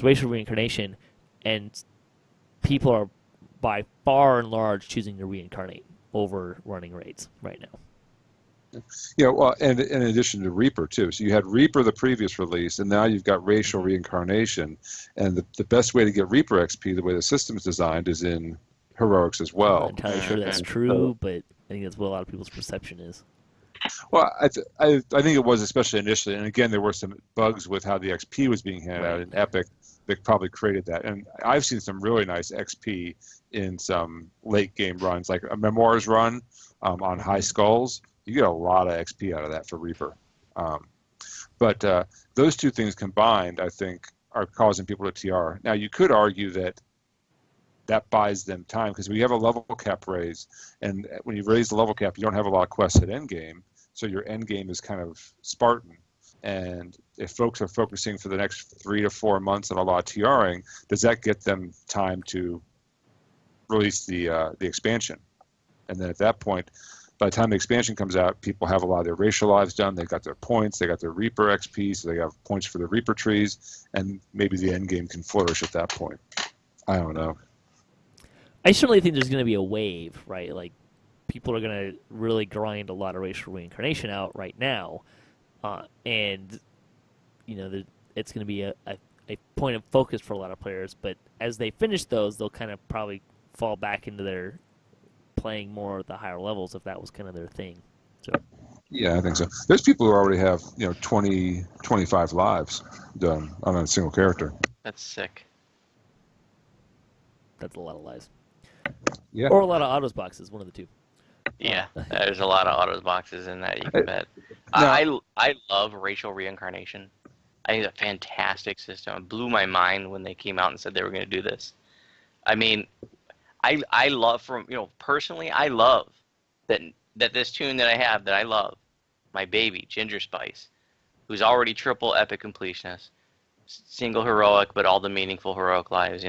racial reincarnation, and people are by far and large choosing to reincarnate over running raids right now. Yeah, well, and in addition to Reaper too. So you had Reaper the previous release, and now you've got racial reincarnation. And the best way to get Reaper XP, the way the system is designed, is in heroics as well. I'm not entirely sure that's true, but I think that's what a lot of people's perception is. Well, I think it was, especially initially. And again, there were some bugs with how the XP was being handed out in Epic that probably created that. And I've seen some really nice XP in some late game runs, like a Memoirs run on High Skulls. You get a lot of XP out of that for Reaper. But those two things combined, I think, are causing people to TR. Now, you could argue that buys them time, because we have a level cap raise, and when you raise the level cap, you don't have a lot of quests at endgame, so your endgame is kind of Spartan. And if folks are focusing for the next 3 to 4 months on a lot of TRing, does that get them time to release the expansion? And then at that point, by the time the expansion comes out, people have a lot of their racial lives done. They got their points. They got their Reaper XP, so they have points for the Reaper trees, and maybe the end game can flourish at that point. I don't know. I certainly think there's going to be a wave, right? Like, people are going to really grind a lot of racial reincarnation out right now, and it's going to be a point of focus for a lot of players. But as they finish those, they'll kind of probably fall back into their playing more at the higher levels if that was kind of their thing. So Yeah, I think so. There's people who already have 20, 25 lives done on a single character. That's sick. that's a lot of lives. Yeah. Or a lot of autos boxes, one of the two. Yeah, there's a lot of autos boxes in that, you can bet. Now- I love racial reincarnation. I think it's a fantastic system. It blew my mind when they came out and said they were going to do this. I mean, I love personally, I love that this tune that I have that I love, my baby Ginger Spice, who's already triple epic completionist, single heroic but all the meaningful heroic lives,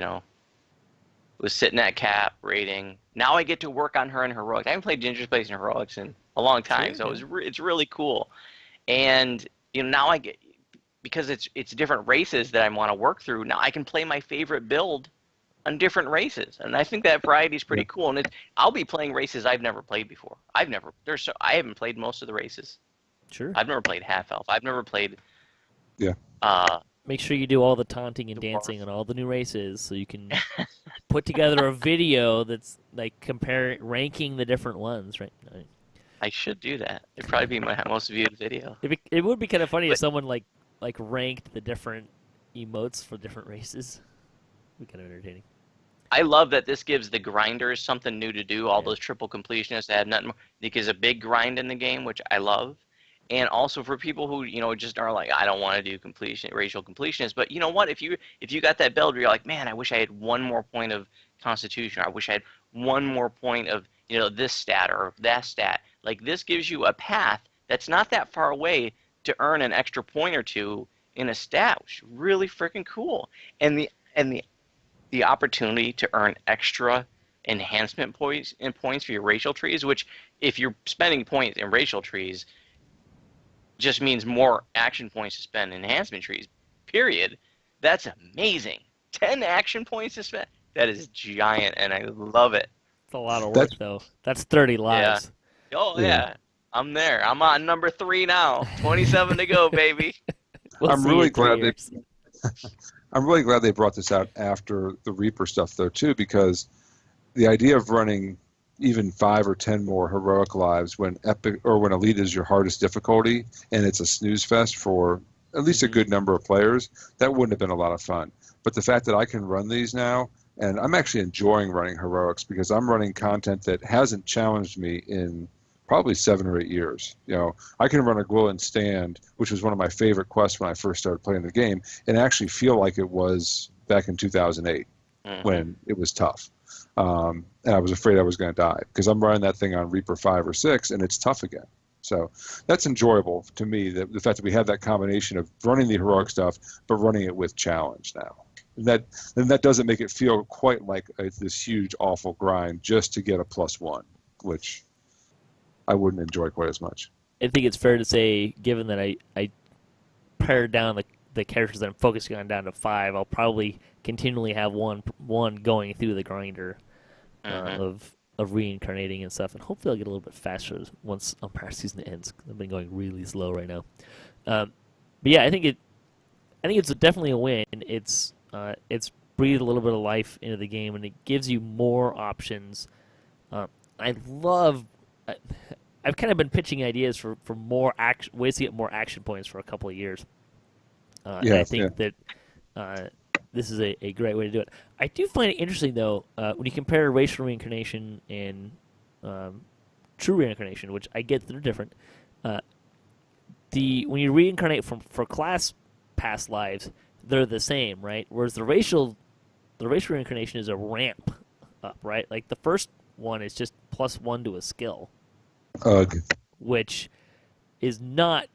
was sitting at cap rating. Now I get to work on her in heroics. I haven't played Ginger Spice in heroics in a long time, so it's really cool. And now I get, because it's different races that I want to work through. Now I can play my favorite build on different races, and I think that variety is pretty cool. And I'll be playing races I've never played before. I haven't played most of the races. Sure. I've never played half elf. I've never played. Yeah. Make sure you do all the taunting and dancing on all the new races, so you can put together a video that's like ranking the different ones, right? I should do that. It'd probably be my most viewed video. It would be kind of funny if someone like ranked the different emotes for different races. It'd be kind of entertaining. I love that this gives the grinders something new to do. All those triple completionists that have nothing more. Because a big grind in the game, which I love. And also for people who just are like, I don't want to do racial completionists. But you know what? If you got that build where you're like, man, I wish I had one more point of constitution. Or I wish I had one more point of this stat or that stat. Like, this gives you a path that's not that far away to earn an extra point or two in a stat, which is really freaking cool. And the opportunity to earn extra enhancement points for your racial trees, which if you're spending points in racial trees, just means more action points to spend in enhancement trees, period. That's amazing. 10 action points to spend. That is giant, and I love it. It's a lot of work, though. That's 30 lives. Yeah. Oh, yeah. I'm there. I'm on number 3 now. 27 to go, baby. I'm really glad they brought this out after the Reaper stuff, though, too, because the idea of running even 5 or 10 more heroic lives when epic or when elite is your hardest difficulty and it's a snooze fest for at least a good number of players, that wouldn't have been a lot of fun. But the fact that I can run these now, and I'm actually enjoying running heroics because I'm running content that hasn't challenged me in probably 7 or 8 years. I can run a Gwilyn stand, which was one of my favorite quests when I first started playing the game, and actually feel like it was back in 2008 when it was tough. And I was afraid I was going to die because I'm running that thing on Reaper 5 or 6, and it's tough again. So that's enjoyable to me, the fact that we have that combination of running the heroic stuff, but running it with challenge now. And that doesn't make it feel quite like this huge, awful grind just to get a +1, which I wouldn't enjoy quite as much. I think it's fair to say, given that I pared down the characters that I'm focusing on down to 5, I'll probably continually have one going through the grinder of reincarnating and stuff, and hopefully I'll get a little bit faster once Umpire season ends. I've been going really slow right now. But yeah, I think it's definitely a win. It's breathed a little bit of life into the game, and it gives you more options. I've kind of been pitching ideas for more ways to get more action points for a couple of years. And I think that this is a great way to do it. I do find it interesting, though, when you compare racial reincarnation and true reincarnation, which I get that they're different. When you reincarnate for class past lives, they're the same, right? Whereas the racial reincarnation is a ramp up, right? Like the first one is just +1 to a skill. Which is not.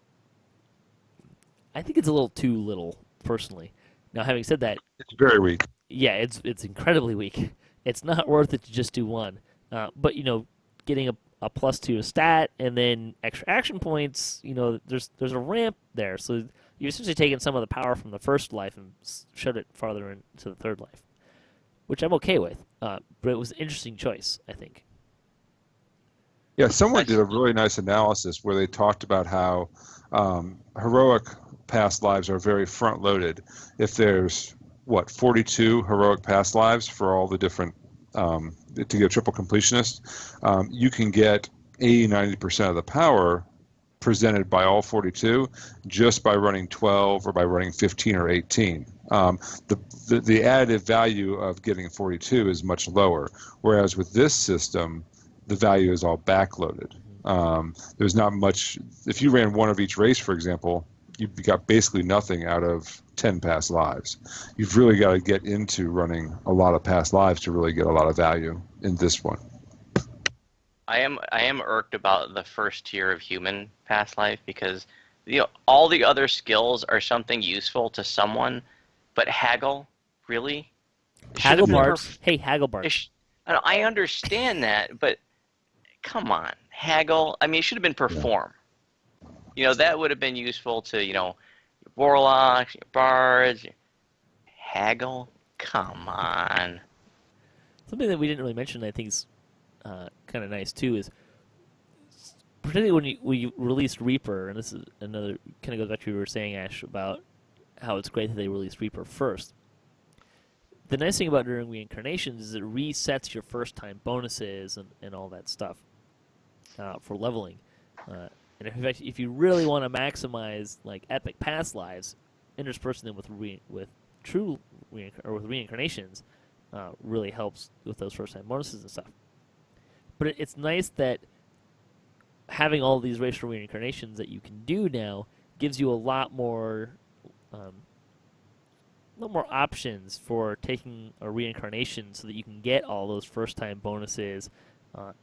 I think it's a little too little, personally. Now, having said that, it's very weak. Yeah, it's incredibly weak. It's not worth it to just do 1. But getting a +2 to stat and then extra action points, there's a ramp there. So you're essentially taking some of the power from the first life and shoved it farther into the third life, which I'm okay with. But it was an interesting choice, I think. Yeah, someone did a really nice analysis where they talked about how heroic past lives are very front-loaded. If there's, 42 heroic past lives for all the different to get a triple completionist, you can get 80-90% of the power presented by all 42 just by running 12 or by running 15 or 18. The additive value of getting 42 is much lower, whereas with this system, the value is all backloaded. There's not much. If you ran one of each race, for example, you got basically nothing out of 10 past lives. You've really got to get into running a lot of past lives to really get a lot of value in this one. I am irked about the first tier of human past life because all the other skills are something useful to someone, but haggle, really? Hagglebards. Hey, Hagglebards. I understand that, but come on, haggle. I mean, it should have been perform. That would have been useful to warlocks, bards. Haggle, come on. Something that we didn't really mention, I think, is kind of nice too, is particularly when you released Reaper, and this is another kind of goes back to what you were saying, Ash, about how it's great that they released Reaper first. The nice thing about doing reincarnations is it resets your first time bonuses and all that stuff for leveling. And in fact, if you really want to maximize like epic past lives, interspersing them with true with reincarnations really helps with those first time bonuses and stuff. But it's nice that having all these racial reincarnations that you can do now gives you a lot more options for taking a reincarnation so that you can get all those first time bonuses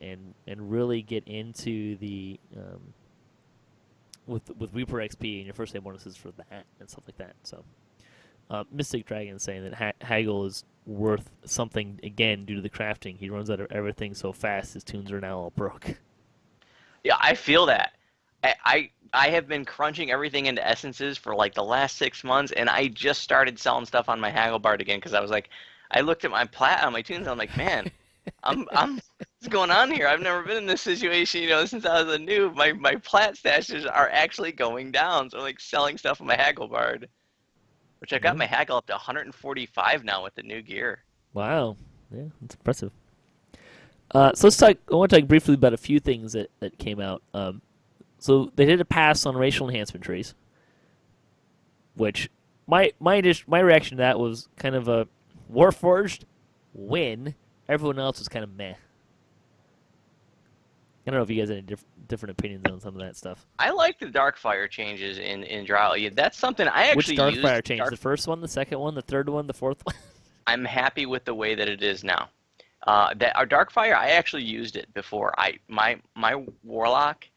and really get into the with Reaper XP and your first time bonuses for that and stuff like that. So Mystic Dragon is saying that Haggle is worth something again due to the crafting. He runs out of everything so fast his tunes are now all broke. Yeah, I feel that. I have been crunching everything into essences for like the last 6 months, and I just started selling stuff on my Hagglebard again because I was like, I looked at my plat on my tunes and I'm like, man, what's going on here? I've never been in this situation, since I was a noob. My plat stashes are actually going down, so I'm like selling stuff on my Hagglebard. Which I got my haggle up to 145 now with the new gear. Wow. Yeah, that's impressive. So let's talk. I want to talk briefly about a few things that came out. So they did a pass on racial enhancement trees, which my reaction to that was kind of a Warforged win. Everyone else was kind of meh. I don't know if you guys have any different opinions on some of that stuff. I like the Darkfire changes in Drow. Yeah, that's something I actually used. Which Darkfire change? The first one, the second one, the third one, the fourth one? I'm happy with the way that it is now. That our Darkfire, I actually used it before. My Warlock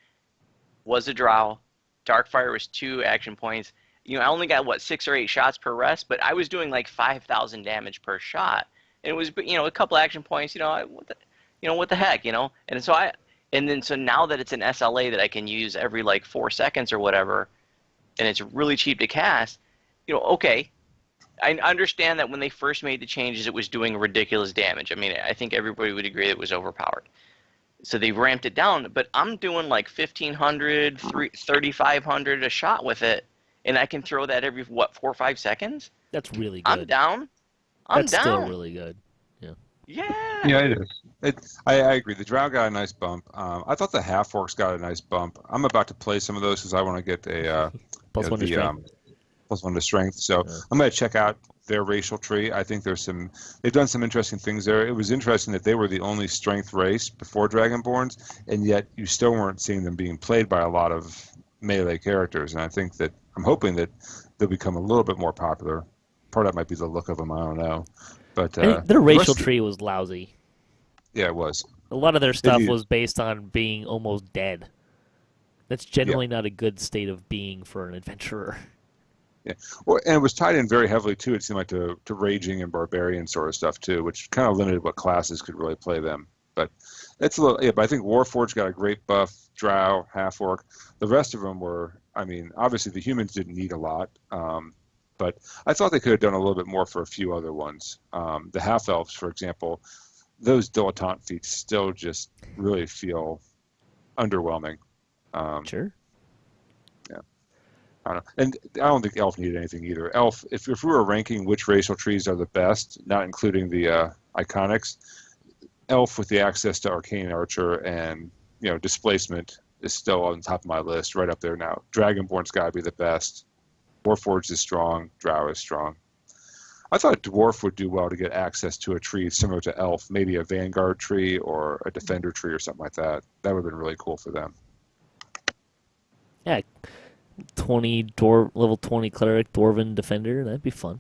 was a Drow. Darkfire was 2 action points. I only got 6 or 8 shots per rest, but I was doing like 5,000 damage per shot, and it was a couple action points. What the heck, And so now that it's an SLA that I can use every 4 seconds or whatever, and it's really cheap to cast, okay. I understand that when they first made the changes, it was doing ridiculous damage. I mean, I think everybody would agree it was overpowered. So they ramped it down, but I'm doing 1,500, 3,500 a shot with it, and I can throw that every, 4 or 5 seconds? That's really good. I'm down. That's still really good. Yeah. Yeah, it is. I agree. The Drow got a nice bump. I thought the half orcs got a nice bump. I'm about to play some of those because I want to get a plus 1 to strength. Plus 1 to strength. So I'm going to check out their racial tree. I think they've done some interesting things there. It was interesting that they were the only strength race before Dragonborns, and yet you still weren't seeing them being played by a lot of melee characters. And I'm hoping that they'll become a little bit more popular. Part of that might be the look of them. I don't know. But their racial tree was lousy. Yeah, it was. A lot of their stuff was based on being almost dead. That's generally not a good state of being for an adventurer. Yeah, well, and it was tied in very heavily too. It seemed like to raging and barbarian sort of stuff too, which kind of limited what classes could really play them. But it's a little. Yeah, but I think Warforged got a great buff. Drow, half orc. The rest of them were. I mean, obviously the humans didn't need a lot. But I thought they could have done a little bit more for a few other ones. The half-elves, for example, those dilettante feats still just really feel underwhelming. Sure. Yeah. I don't know. And I don't think Elf needed anything either. Elf, if we were ranking which racial trees are the best, not including the iconics, Elf with the access to Arcane Archer and Displacement is still on top of my list, right up there now. Dragonborn's got to be the best. Warforged is strong. Drow is strong. I thought Dwarf would do well to get access to a tree similar to Elf, maybe a Vanguard tree or a Defender tree or something like that. That would have been really cool for them. Yeah, level 20 cleric, Dwarven Defender. That'd be fun.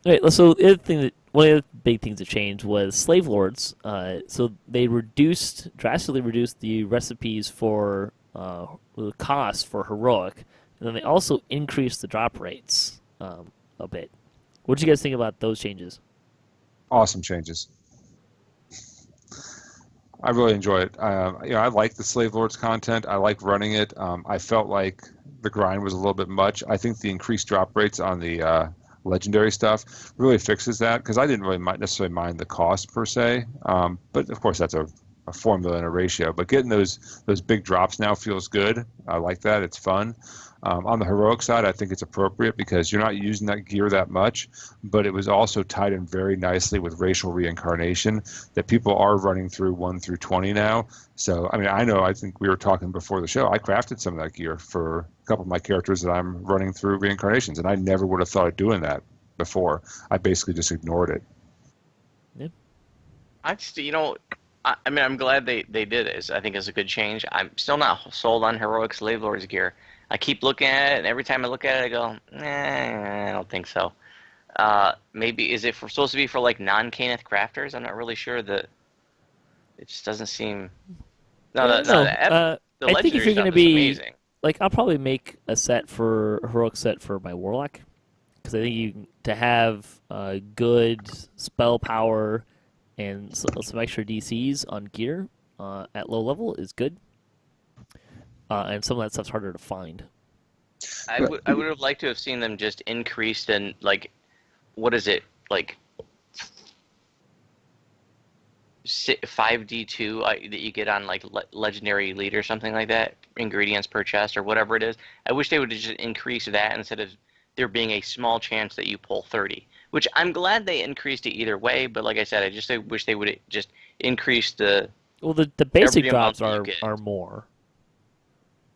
Right, so one of the big things that changed was slave lords. So they drastically reduced the recipes for the cost for heroic, and then they also increased the drop rates a bit. What did you guys think about those changes? Awesome changes. I really enjoy it. I like the Slave Lords content. I like running it. I felt like the grind was a little bit much. I think the increased drop rates on the legendary stuff really fixes that, because I didn't really necessarily mind the cost per se. But of course, that's a formula and a ratio. But getting those big drops now feels good. I like that. It's fun. On the heroic side, I think it's appropriate because you're not using that gear that much, but it was also tied in very nicely with racial reincarnation that people are running through 1 through 20 now. So, I think we were talking before the show, I crafted some of that gear for a couple of my characters that I'm running through reincarnations, and I never would have thought of doing that before. I basically just ignored it. Yeah. I'm glad they did it. I think it's a good change. I'm still not sold on heroic Slave Lords gear. I keep looking at it, and every time I look at it, I go, I don't think so. Maybe, is it supposed to be for, like, non-Caneth crafters? I'm not really sure that it just doesn't seem... I think if you're going to be... Amazing. Like, I'll probably make a heroic set for my Warlock, because I think to have good spell power and some extra DCs on gear at low level is good. And some of that stuff's harder to find. I would have liked to have seen them just increased in, like, what is it, like 5d2 that you get on, like, Legendary Elite or something like that, ingredients per chest or whatever it is. I wish they would have just increased that instead of there being a small chance that you pull 30, which I'm glad they increased it either way, but like I said, I wish they would just increase the... Well, the basic drops are more.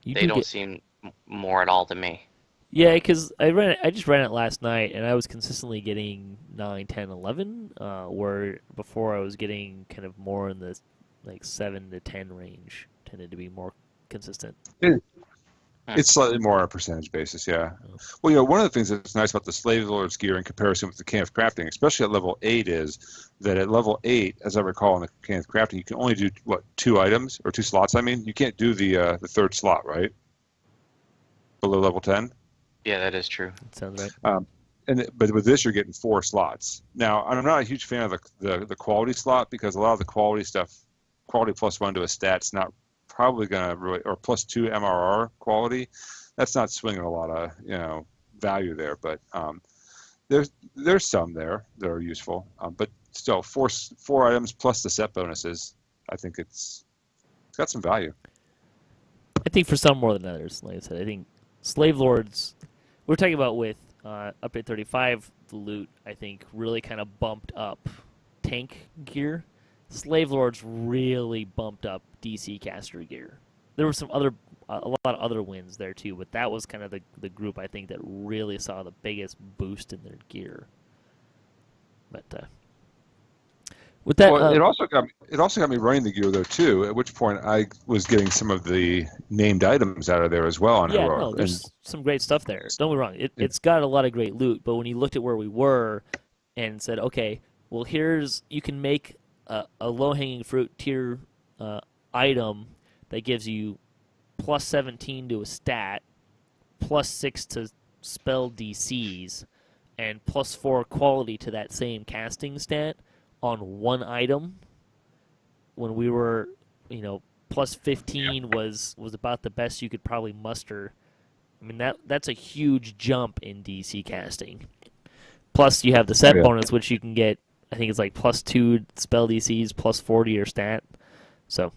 They don't seem more at all to me. Yeah, because I just ran it last night, and I was consistently getting 9, 10, 11, where before I was getting kind of more in the 7 to 10 range. Tended to be more consistent. It's slightly more on a percentage basis, yeah. Well, one of the things that's nice about the Slave Lord's gear in comparison with the Caneth Crafting, especially at level 8, is that at level 8, as I recall in the Caneth Crafting, you can only do, 2 items, or 2 slots, You can't do the third slot, right? Below level 10? Yeah, that is true. That sounds right. But with this, you're getting 4 slots. Now, I'm not a huge fan of the quality slot, because a lot of the quality stuff, quality +1 to a stat's not probably going to really, or +2 MRR quality, that's not swinging a lot of value there. But there's some there that are useful. But still, 4 items plus the set bonuses, I think it's got some value. I think for some more than others. Like I said, I think Slave Lords, we're talking about with update 35, the loot, I think, really kind of bumped up tank gear. Slave Lords really bumped up DC caster gear. There were a lot of other wins there too, but that was kind of the group I think that really saw the biggest boost in their gear. But with that, it also got me running the gear though too. At which point I was getting some of the named items out of there as well on Heroic. No, there's some great stuff there. Don't get me wrong, it's got a lot of great loot. But when you looked at where we were and said, okay, well you can make a low-hanging fruit tier item that gives you +17 to a stat, +6 to spell DCs, and +4 quality to that same casting stat on one item. When we were, +15 was about the best you could probably muster. I mean, that's a huge jump in DC casting. Plus, you have the set bonus, which you can get. I think it's like +2 spell DCs, +4 to your stat. So,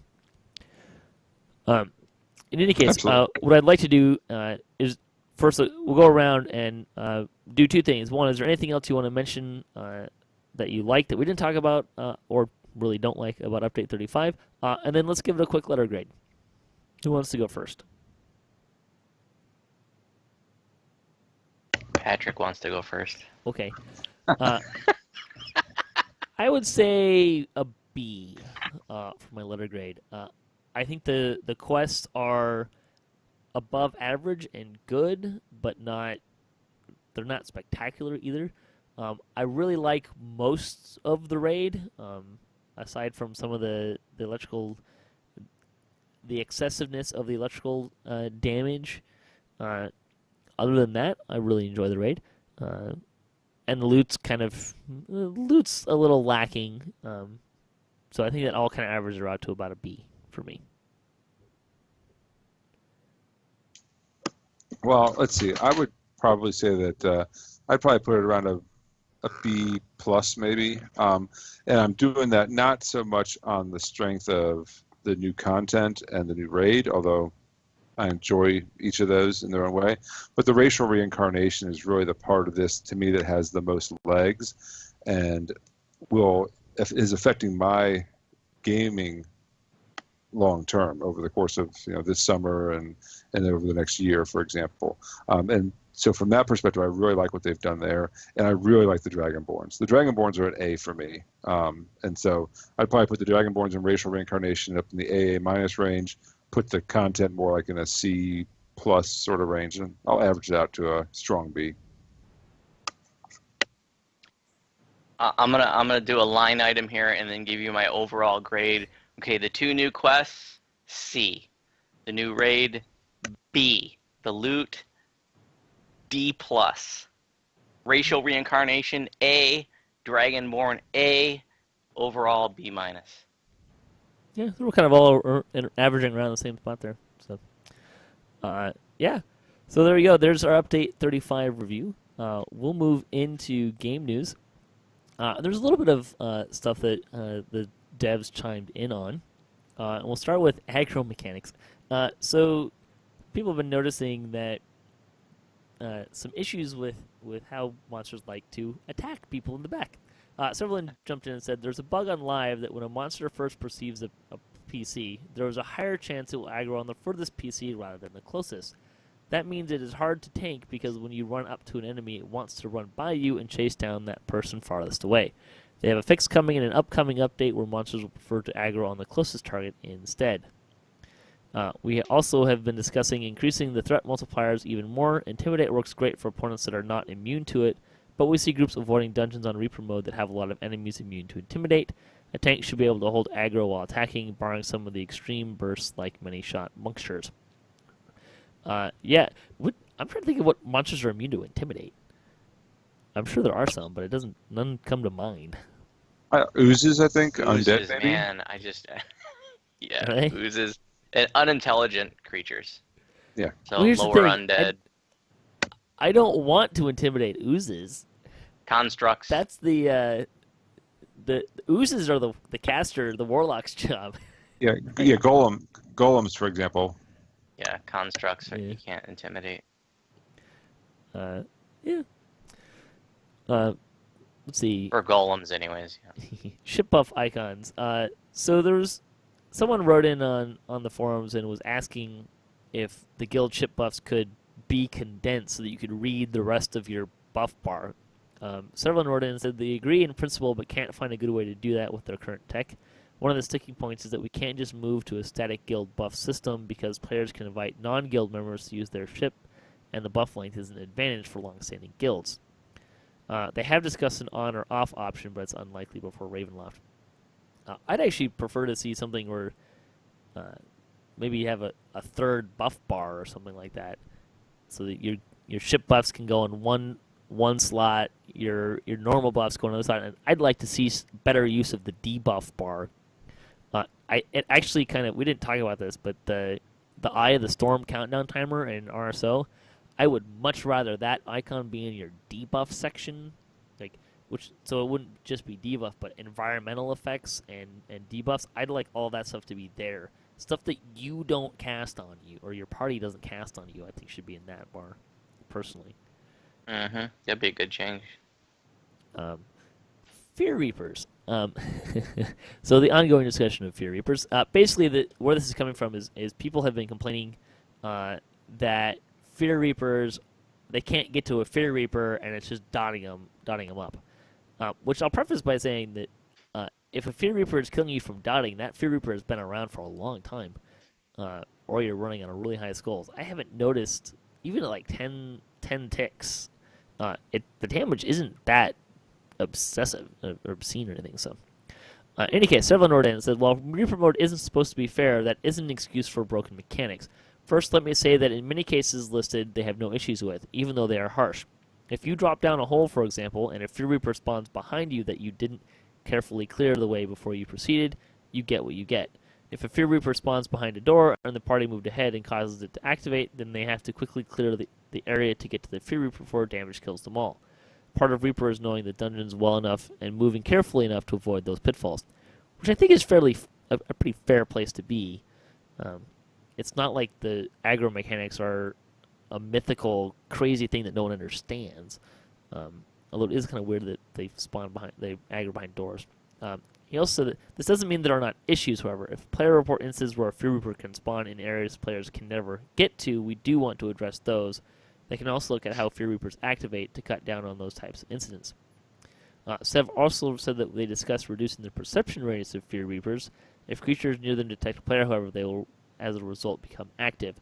in any case, what I'd like to do is first we'll go around and do 2 things. One, is there anything else you want to mention that you like that we didn't talk about or really don't like about Update 35. And then let's give it a quick letter grade. Who wants to go first? Patrick wants to go first. Okay. I would say a B for my letter grade. I think the quests are above average and good, but they're not spectacular either. I really like most of the raid, aside from some of the excessiveness of the electrical damage. Other than that, I really enjoy the raid. And the loot's a little lacking. So I think that all kind of averages out to about a B for me. Well, let's see. I would probably say that I'd probably put it around a B plus maybe. And I'm doing that not so much on the strength of the new content and the new raid, although I enjoy each of those in their own way. But the racial reincarnation is really the part of this, to me, that has the most legs and is affecting my gaming long term over the course of this summer and over the next year, for example. And so from that perspective, I really like what they've done there, and I really like the Dragonborns. The Dragonborns are an A for me, and so I'd probably put the Dragonborns and racial reincarnation up in the AA minus range, put the content more like in a C plus sort of range, and I'll average it out to a strong B. I'm gonna do a line item here and then give you my overall grade. Okay, the 2 new quests, C. The new raid, B. The loot, D plus. Racial reincarnation, A. Dragonborn, A. Overall, B minus. Yeah, we're kind of all averaging around the same spot there. So, yeah. So there you go. There's our Update 35 review. We'll move into game news. There's a little bit of stuff that the devs chimed in on. And we'll start with aggro mechanics. So people have been noticing that some issues with how monsters like to attack people in the back. Several jumped in and said there's a bug on live that when a monster first perceives a PC, there is a higher chance it will aggro on the furthest PC rather than the closest. That means it is hard to tank because when you run up to an enemy, it wants to run by you and chase down that person farthest away. They have a fix coming in an upcoming update where monsters will prefer to aggro on the closest target instead. We also have been discussing increasing the threat multipliers even more. Intimidate works great for opponents that are not immune to it, but we see groups avoiding dungeons on Reaper mode that have a lot of enemies immune to Intimidate. A tank should be able to hold aggro while attacking, barring some of the extreme bursts like many-shot monksters. Yeah, I'm trying to think of what monsters are immune to Intimidate. I'm sure there are some, but none come to mind. Oozes, I think. Oozes, Undead, maybe? man, yeah, Right? oozes. And unintelligent creatures. Yeah. So Well, here's the lower thing. undead. I don't want to intimidate oozes. Constructs. That's the oozes are the caster, the warlock's job. Yeah, golems, for example. Yeah, constructs Yeah. you can't intimidate. Yeah. Let's see. For golems, anyways. Yeah. Ship buff icons. So there's someone wrote in on the forums and was asking if the guild ship buffs could be condensed so that you could read the rest of your buff bar. Several wrote in and said they agree in principle but can't find a good way to do that with their current tech. One of the sticking points is that we can't just move to a static guild buff system because players can invite non-guild members to use their ship, and the buff length is an advantage for long-standing guilds. They have discussed an on or off option, but it's unlikely before Ravenloft. I'd actually prefer to see something where maybe you have a third buff bar or something like that, so that your ship buffs can go in one slot, your normal buffs go on the other side. And I'd like to see better use of the debuff bar. It actually kind of, we didn't talk about this, but the Eye of the Storm countdown timer in RSO, I would much rather that icon be in your debuff section, so it wouldn't just be debuff, but environmental effects and debuffs. I'd like all that stuff to be there. Stuff that you don't cast on you, or your party doesn't cast on you, I think should be in that bar, personally. That'd be a good change. Fear Reapers. So the ongoing discussion of Fear Reapers. Basically, where this is coming from is people have been complaining that Fear Reapers, they can't get to a Fear Reaper and it's just dotting them up. Which I'll preface by saying that if a Fear Reaper is killing you from dotting, that Fear Reaper has been around for a long time. Or you're running on a really high skulls. I haven't noticed, even at like 10 ticks, the damage isn't that obsessive or obscene or anything. So, in any case, Several Nordan says, while Reaper mode isn't supposed to be fair, that isn't an excuse for broken mechanics. First, let me say that in many cases listed, they have no issues with, even though they are harsh. If you drop down a hole, for example, and a Fear Reaper spawns behind you that you didn't carefully clear the way before you proceeded, you get what you get. If a Fear Reaper spawns behind a door and the party moved ahead and causes it to activate, then they have to quickly clear the area to get to the Fear Reaper before damage kills them all. Part of Reaper is knowing the dungeons well enough and moving carefully enough to avoid those pitfalls, which I think is a pretty fair place to be. It's not like the aggro mechanics are a mythical, crazy thing that no one understands. Although it is kind of weird that they aggro behind doors. He also said that this doesn't mean there are not issues, however. If player report instances where a Fear Reaper can spawn in areas players can never get to, we do want to address those. They can also look at how Fear Reapers activate to cut down on those types of incidents. Sev also said that they discussed reducing the perception radius of Fear Reapers. If creatures near them detect a player, however, they will, as a result, become active.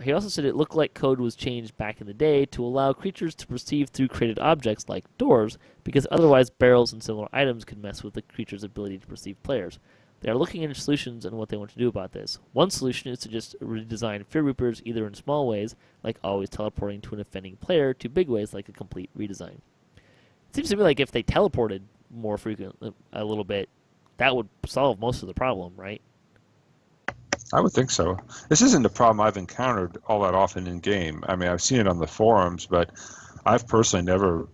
He also said it looked like code was changed back in the day to allow creatures to perceive through created objects like doors, because otherwise barrels and similar items could mess with the creature's ability to perceive players. They are looking into solutions and what they want to do about this. One solution is to just redesign Fear Reapers either in small ways, like always teleporting to an offending player, to big ways like a complete redesign. It seems to me like if they teleported more frequently, a little bit, that would solve most of the problem, right? I would think so. This isn't a problem I've encountered all that often in game. I mean, I've seen it on the forums, but I've personally never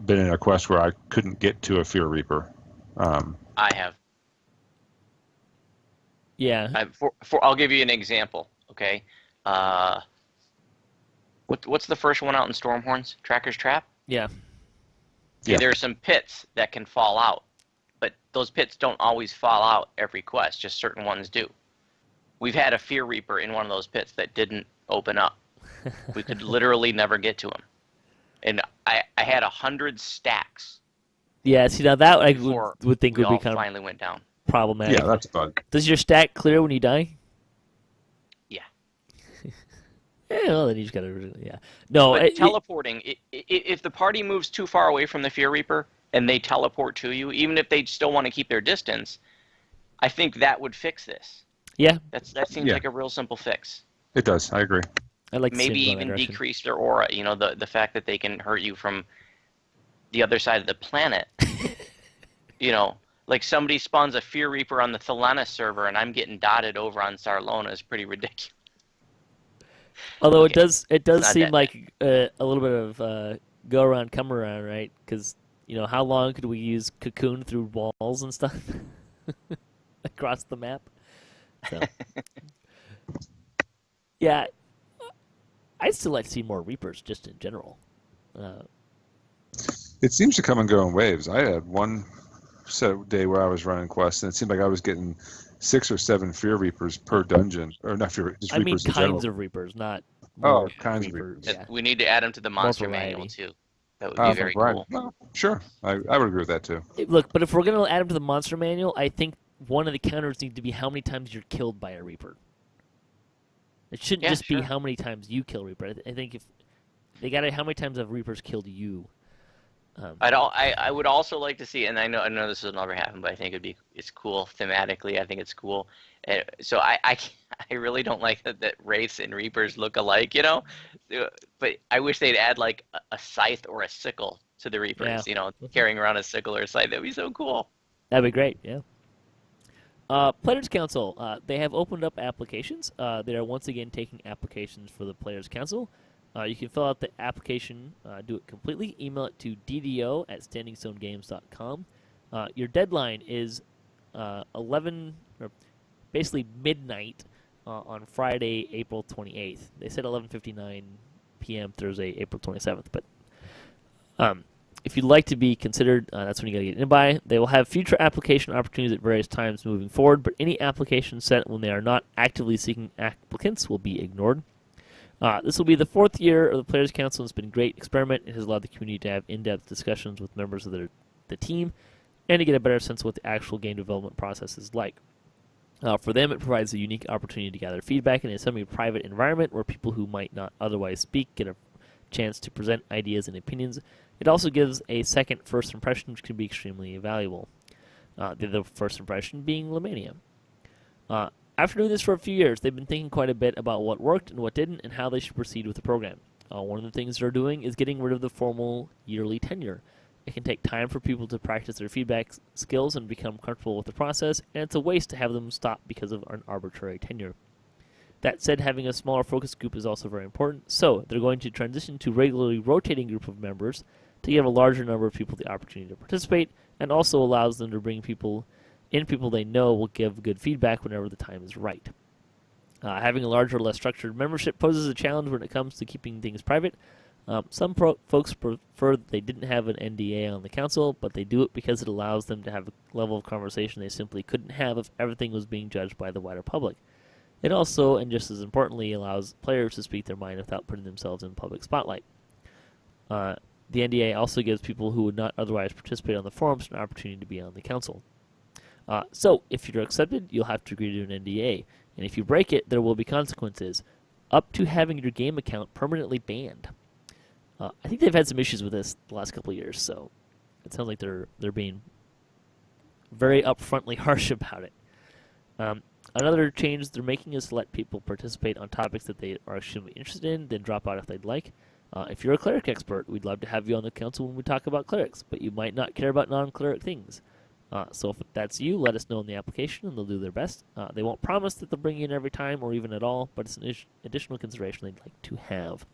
been in a quest where I couldn't get to a Fear Reaper. I have. Yeah. I'll give you an example. Okay. What's the first one out in Stormhorns? Tracker's Trap. Yeah. Okay, there are some pits that can fall out, but those pits don't always fall out every quest. Just certain ones do. We've had a Fear Reaper in one of those pits that didn't open up. We could literally never get to him. And I had 100 stacks. Yeah, see, now that I would think would be kind of finally went down. Problematic. Yeah, that's a bug. Does your stack clear when you die? Yeah. Yeah, well, then you just gotta... Yeah. No, but teleporting, if the party moves too far away from the Fear Reaper and they teleport to you, even if they still want to keep their distance, I think that would fix this. Yeah. That seems like a real simple fix. It does. I agree. I like maybe even decrease their aura. You know, the fact that they can hurt you from the other side of the planet. You know, like somebody spawns a Fear Reaper on the Thelanis server and I'm getting dotted over on Sarlona is pretty ridiculous. Although it does seem like a little bit of go around, come around, right? Because, you know, how long could we use Cocoon through walls and stuff across the map? So. Yeah, I'd still like to see more Reapers just in general. It seems to come and go in waves. I had one day where I was running quests, and it seemed like I was getting 6 or 7 Fear Reapers per dungeon, or not Fear, just Reapers in general. Kinds of Reapers, not. Kinds of Reapers. Yeah. We need to add them to the monster manual too. That would be very cool. Well, sure, I would agree with that too. Look, but if we're gonna add them to the monster manual, I think one of the counters needs to be how many times you're killed by a Reaper. It shouldn't just be how many times you kill Reaper. I think if they got it, how many times have Reapers killed you? I would also like to see, and I know this will never happen, but I think it's cool thematically. I think it's cool. So I really don't like that Wraiths and Reapers look alike, you know. But I wish they'd add like a scythe or a sickle to the Reapers. Yeah. You know, carrying around a sickle or a scythe. That'd be so cool. That'd be great. Yeah. Players Council, they have opened up applications. They are once again taking applications for the Players Council. You can fill out the application, do it completely, email it to ddo@standingstonegames.com. Your deadline is 11, or basically midnight on Friday, April 28th. They said 11:59 p.m. Thursday, April 27th, but if you'd like to be considered, that's when you got to get in by. They will have future application opportunities at various times moving forward, but any application sent when they are not actively seeking applicants will be ignored. This will be the 4th year of the Players Council, and it's been a great experiment. It has allowed the community to have in-depth discussions with members of the team and to get a better sense of what the actual game development process is like. For them, it provides a unique opportunity to gather feedback in a semi-private environment where people who might not otherwise speak get a chance to present ideas and opinions. It also gives a second first impression, which can be extremely valuable. The first impression being Lemania. After doing this for a few years, they've been thinking quite a bit about what worked and what didn't and how they should proceed with the program. One of the things they're doing is getting rid of the formal yearly tenure. It can take time for people to practice their feedback skills and become comfortable with the process, and it's a waste to have them stop because of an arbitrary tenure. That said, having a smaller focus group is also very important, so they're going to transition to a regularly rotating group of members to give a larger number of people the opportunity to participate, and also allows them to bring people they know will give good feedback whenever the time is right. Having a larger, less structured membership poses a challenge when it comes to keeping things private. Some folks prefer that they didn't have an NDA on the council, but they do it because it allows them to have a level of conversation they simply couldn't have if everything was being judged by the wider public. It also, and just as importantly, allows players to speak their mind without putting themselves in public spotlight. The NDA also gives people who would not otherwise participate on the forums an opportunity to be on the council. So, if you're accepted, you'll have to agree to an NDA, and if you break it, there will be consequences, up to having your game account permanently banned. I think they've had some issues with this the last couple of years, so it sounds like they're being very upfrontly harsh about it. Another change they're making is to let people participate on topics that they are extremely interested in, then drop out if they'd like. If you're a cleric expert, we'd love to have you on the council when we talk about clerics, but you might not care about non-cleric things. So if that's you, let us know in the application, and they'll do their best. They won't promise that they'll bring you in every time or even at all, but it's an additional consideration they'd like to have.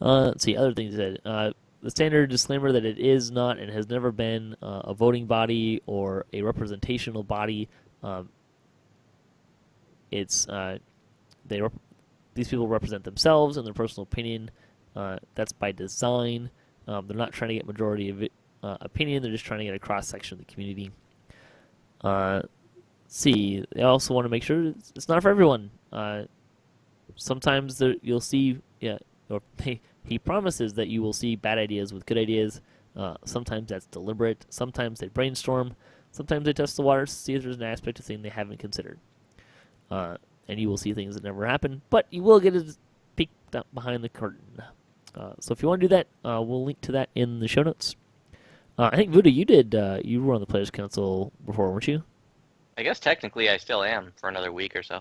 Let's see, other things that the standard disclaimer that it is not and has never been a voting body or a representational body. These people represent themselves and their personal opinion. That's by design. They're not trying to get majority of opinion. They're just trying to get a cross section of the community. They also want to make sure it's not for everyone. Sometimes you'll see, he promises that you will see bad ideas with good ideas. Sometimes that's deliberate. Sometimes they brainstorm. Sometimes they test the waters to see if there's an aspect of thing they haven't considered. And you will see things that never happen, but you will get a peek behind the curtain. So if you want to do that, we'll link to that in the show notes. I think Voodu, you were on the Players Council before, weren't you? I guess technically I still am for another week or so.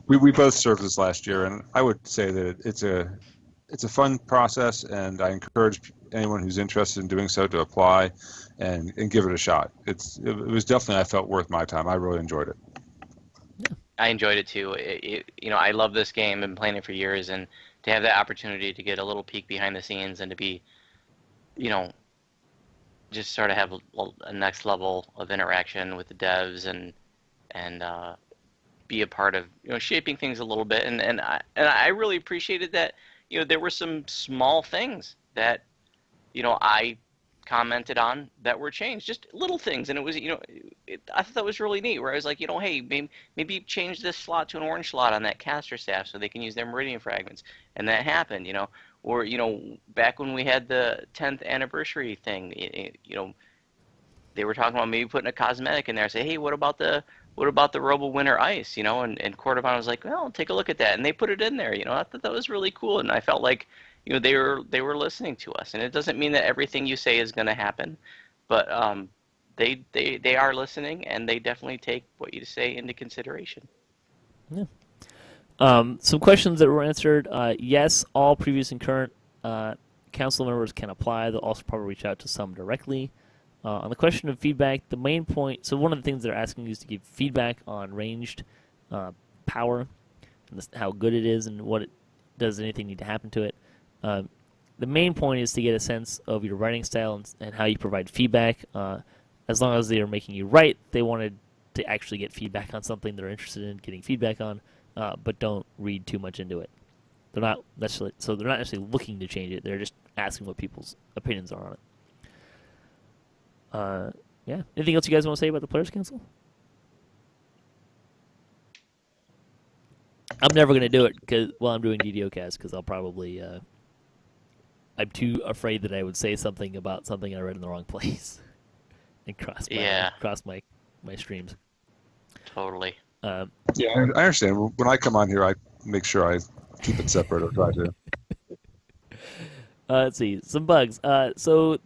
We both served this last year, and I would say that it's a fun process, and I encourage anyone who's interested in doing so to apply and give it a shot. It was definitely, I felt, worth my time. I really enjoyed it. Yeah. I enjoyed it too. I love this game. I've been playing it for years, and to have that opportunity to get a little peek behind the scenes and to be, just sort of have a next level of interaction with the devs and be a part of shaping things a little bit, and I really appreciated that. There were some small things that I commented on that were changed, just little things, and it was I thought that was really neat. Where I was like, hey, maybe change this slot to an orange slot on that caster staff so they can use their meridian fragments, and that happened. Or back when we had the 10th anniversary thing, they were talking about maybe putting a cosmetic in there. Say, hey, what about the Robo Winter Ice? And Chord was like, well, take a look at that, and they put it in there. I thought that was really cool, and I felt like they were listening to us. And it doesn't mean that everything you say is going to happen, but they are listening, and they definitely take what you say into consideration. Yeah. Some questions that were answered. Yes, all previous and current council members can apply. They'll also probably reach out to some directly. On the question of feedback, the main point, so one of the things they're asking is to give feedback on ranged power, and how good it is, and does anything need to happen to it. The main point is to get a sense of your writing style and how you provide feedback. As long as they are making you write, they wanted to actually get feedback on something they're interested in getting feedback on, but don't read too much into it. They're not necessarily looking to change it. They're just asking what people's opinions are on it. Yeah. Anything else you guys want to say about the Players Council? I'm never going to do it while I'm doing DDOcast because I'll probably I'm too afraid that I would say something about something I read in the wrong place and cross my streams. Totally. Yeah, I understand. When I come on here, I make sure I keep it separate or try to. Let's see. Some bugs. So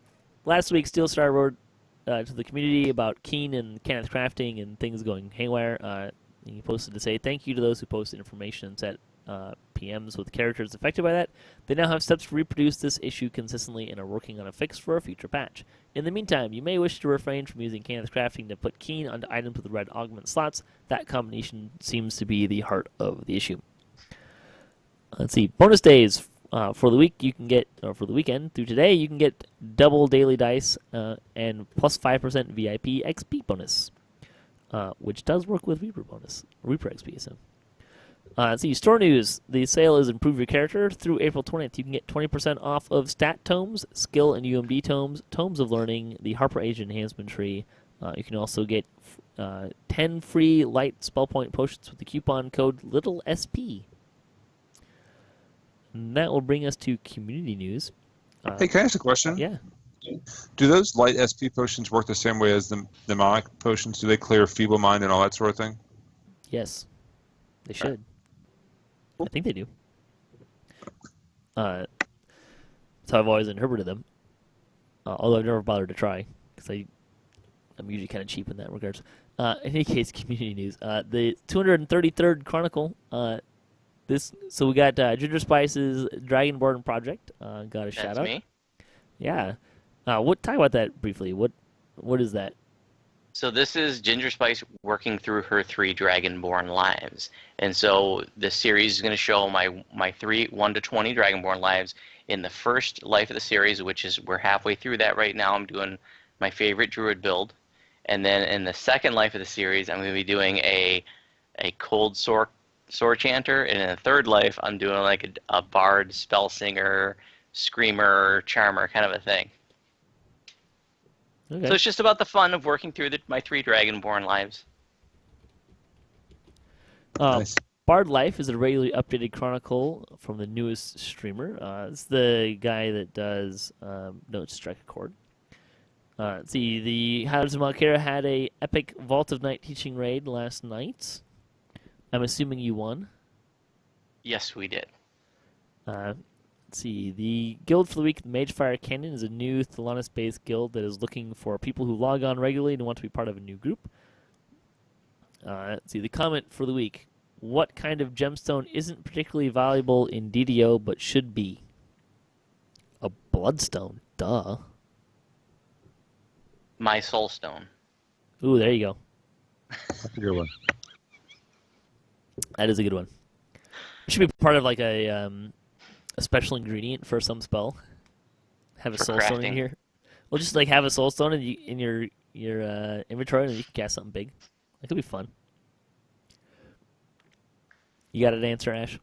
last week, Steelstar wrote to the community about Keen and Kenneth crafting and things going haywire. He posted to say, thank you to those who posted information and set PMs with characters affected by that. They now have steps to reproduce this issue consistently and are working on a fix for a future patch. In the meantime, you may wish to refrain from using Kenneth crafting to put Keen onto items with red augment slots. That combination seems to be the heart of the issue. Let's see. Bonus days for the week you can get, or for the weekend through today, you can get double daily dice and plus 5% VIP XP bonus, which does work with Reaper XP. So, let's see. Store news. The sale is Improve Your Character through April 20th. You can get 20% off of stat tomes, skill and UMD tomes, tomes of learning, the Harper Age enhancement tree. You can also get 10 free light spell point potions with the coupon code LittleSP. And that will bring us to community news. Hey, can I ask a question? Yeah. Do those light SP potions work the same way as the demonic potions? Do they clear feeble mind and all that sort of thing? Yes, they should. I think they do. That's how I've always interpreted them. Although I've never bothered to try because I'm usually kind of cheap in that regards. In any case, community news. The 233rd Chronicle. So we got Ginger Spice's Dragonborn project. Got a shout out. That's me. Yeah. Talk about that briefly. What is that? So this is Ginger Spice working through her 3 Dragonborn lives. And so the series is going to show my 3 1 to 20 Dragonborn lives in the first life of the series, which is we're halfway through that right now. I'm doing my favorite druid build. And then in the second life of the series, I'm going to be doing a cold sword chanter, and in the third life, I'm doing like a bard, spell singer, screamer, charmer kind of a thing. Okay. So it's just about the fun of working through my 3 Dragonborn lives. Nice. Bard Life is a regularly updated chronicle from the newest streamer. It's the guy that does Notes to Strike a Chord. Let's see, the Howlers of Malkara had a epic Vault of Night teaching raid last night. I'm assuming you won. Yes, we did. Let's see. The guild for the week, Magefire Canyon, is a new Thelanis-based guild that is looking for people who log on regularly and want to be part of a new group. Let's see. The comment for the week. What kind of gemstone isn't particularly valuable in DDO but should be? A bloodstone. Duh. My soulstone. Ooh, there you go. That's a good one. That is a good one. It should be part of like a special ingredient for some spell. Have a For soulstone in crafting. here. Well, just like have a soulstone in your inventory, and you can cast something big. That could be fun. You got an answer, Ash?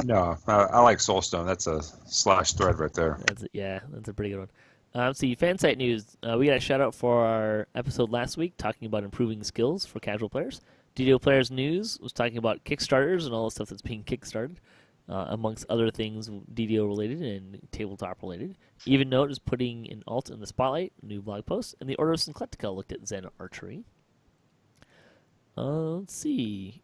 No, I like Soulstone. That's a slash thread right there. That's a pretty good one. Let's see, fan site news. We got a shout out for our episode last week talking about improving skills for casual players. DDO Players News was talking about Kickstarters and all the stuff that's being kickstarted, amongst other things DDO related and tabletop related. Even Note is putting an alt in the spotlight, new blog post, and the Order of Syncletica looked at Zen Archery. Let's see.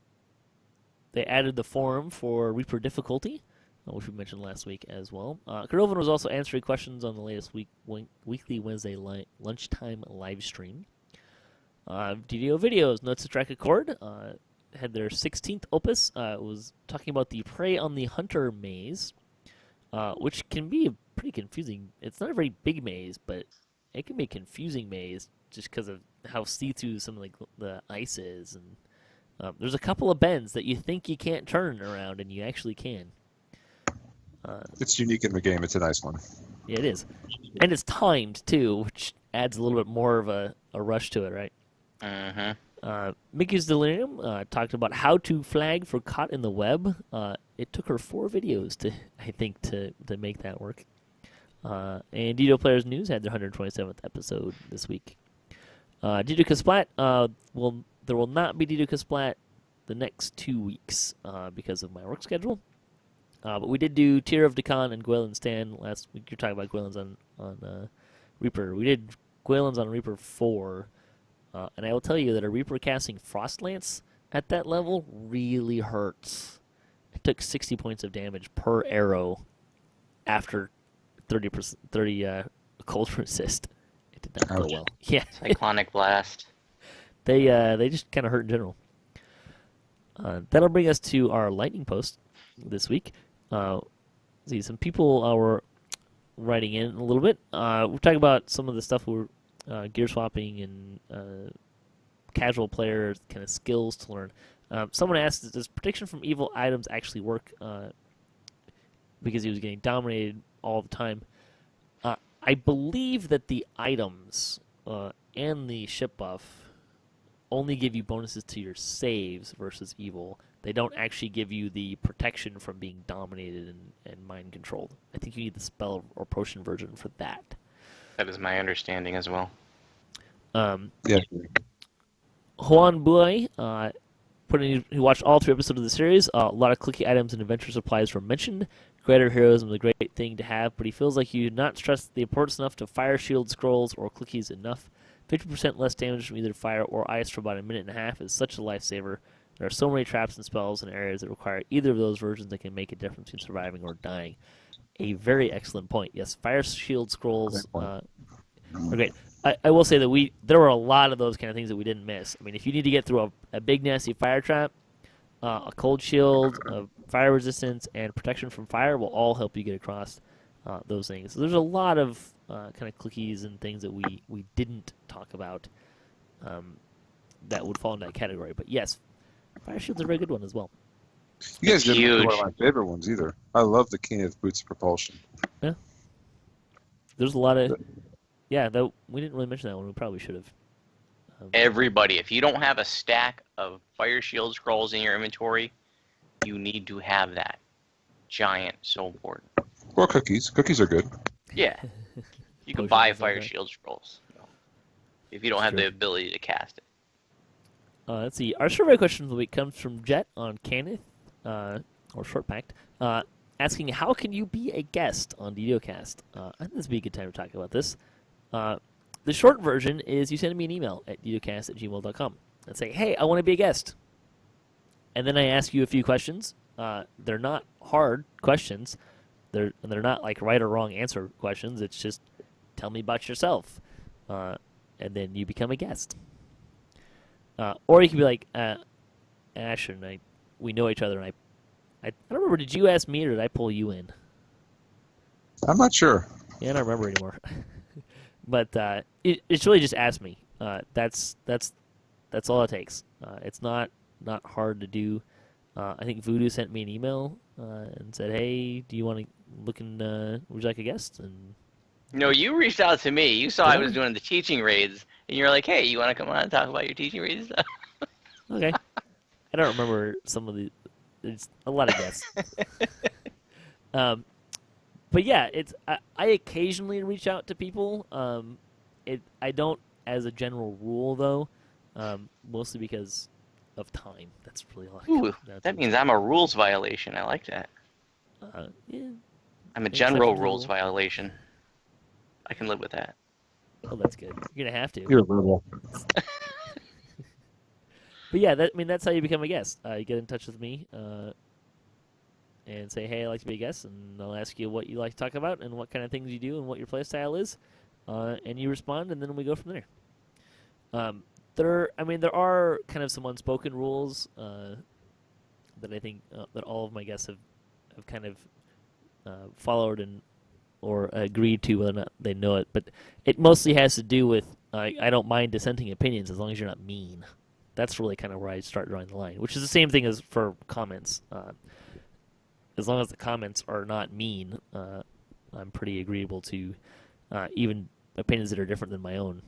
They added the forum for Reaper difficulty, which we mentioned last week as well. Kernovan was also answering questions on the latest weekly Wednesday lunchtime live stream. DDO videos, Notes to Track a Chord, had their 16th opus. It was talking about the Prey on the Hunter maze, which can be a pretty confusing. It's not a very big maze, but it can be a confusing maze just because of how see-through some of the ice is. And there's a couple of bends that you think you can't turn around, and you actually can. It's unique in the game. It's a nice one. Yeah, it is. And it's timed, too, which adds a little bit more of a rush to it, right? Mm-hmm. Mickey's Delirium talked about how to flag for caught in the web. It took her 4 videos to make that work. And DDO Players News had their 127th episode this week. DDOCast Splat, there will not be DDOCast Splat the next 2 weeks because of my work schedule. But we did do Tear of Dakan and Gwaelin's Stand last week. You're talking about Gwaelin's on Reaper. We did Gwaelin's on Reaper 4. And I will tell you that a Reaper casting Frostlance at that level really hurts. It took 60 points of damage per arrow after 30 cold resist. It did not go well. Yeah. Cyclonic Blast. They just kind of hurt in general. That'll bring us to our lightning post this week. See, some people were writing in a little bit. We're talking about some of the stuff we're gear swapping and casual player kind of skills to learn. Someone asked, does protection from evil items actually work? Because he was getting dominated all the time. I believe that the items and the ship buff only give you bonuses to your saves versus evil. They don't actually give you the protection from being dominated and mind controlled. I think you need the spell or potion version for that. That is my understanding as well. Yeah. Juan Bui, he watched all 3 episodes of the series. A lot of clicky items and adventure supplies were mentioned. Greater heroism is a great thing to have, but he feels like you do not stress the importance enough to fire shield scrolls or clickies enough. 50% less damage from either fire or ice for about a minute and a half is such a lifesaver. There are so many traps and spells in areas that require either of those versions that can make a difference between surviving or dying. A very excellent point. Yes, fire shield scrolls are great. I will say that there were a lot of those kind of things that we didn't miss. I mean, if you need to get through a big nasty fire trap, a cold shield, fire resistance, and protection from fire will all help you get across those things. So there's a lot of kind of clickies and things that we didn't talk about that would fall in that category. But yes, fire shield's a very good one as well. You guys didn't know one of my favorite ones either. I love the Kenneth Boots propulsion. Yeah. There's a lot of... Yeah, though we didn't really mention that one. We probably should have. Everybody, if you don't have a stack of fire shield scrolls in your inventory, you need to have that. Giant, so important. Or cookies. Cookies are good. Yeah. You can buy fire shield scrolls if you don't have the ability to cast it. Let's see. Our survey question of the week comes from Jet on Kenneth, or Short Pact, asking, how can you be a guest on DDOCast? I think this would be a good time to talk about this. The short version is you send me an email at ddocast@gmail.com and say, hey, I want to be a guest. And then I ask you a few questions. They're not hard questions. They're not like right or wrong answer questions. It's just tell me about yourself. And then you become a guest. Or you can be like, Asher and we know each other. And I don't remember, did you ask me or did I pull you in? I'm not sure. Yeah, I don't remember anymore. But it's really just ask me. That's all it takes. It's not hard to do. I think Voodoo sent me an email and said, "Hey, do you want to look in? Would you like a guest?" And no, you reached out to me. You saw I was doing the teaching raids, and you're like, "Hey, you want to come on and talk about your teaching raids stuff?" Okay. I don't remember some of the. There's a lot of guests. But yeah, I occasionally reach out to people. I don't as a general rule though, mostly because of time. That's really all. Ooh, that means I'm a rules violation. I like that. Yeah. I'm a general rules violation. I can live with that. Oh, that's good. You're gonna have to. You're liberal. But yeah, that's how you become a guest. You get in touch with me. And say, hey, I'd like to be a guest, and I'll ask you what you like to talk about and what kind of things you do and what your play style is, and you respond, and then we go from there. There are kind of some unspoken rules that I think that all of my guests have kind of followed or agreed to, whether or not they know it. But it mostly has to do with I don't mind dissenting opinions as long as you're not mean. That's really kind of where I start drawing the line, which is the same thing as for comments. As long as the comments are not mean, I'm pretty agreeable to even opinions that are different than my own.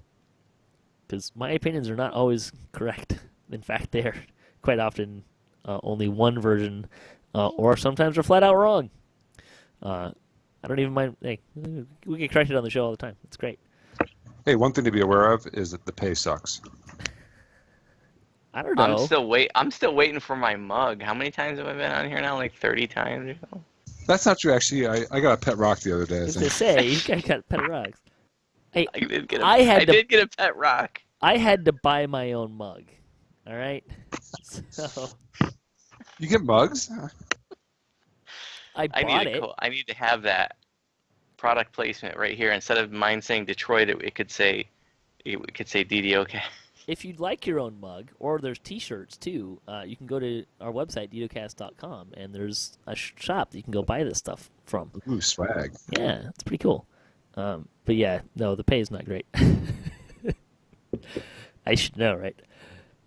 because my opinions are not always correct. In fact, they are quite often only one version, or sometimes they're flat out wrong. I don't even mind. Hey, we get corrected on the show all the time. It's great. Hey, one thing to be aware of is that the pay sucks. I don't know. I'm still waiting for my mug. How many times have I been on here now? Like 30 times or so? That's not true, actually. I got a pet rock the other day. I was going to say, you guys got pet rocks. Hey, I did get a pet rock. I had to buy my own mug. All right? So You get mugs? I bought it. I need to have that product placement right here. Instead of mine saying Detroit, it could say DDOCast. If you'd like your own mug, or there's T-shirts too, you can go to our website, DDOCast.com, and there's a shop that you can go buy this stuff from. Ooh, swag. Yeah, it's pretty cool. But yeah, no, the pay is not great. I should know, right?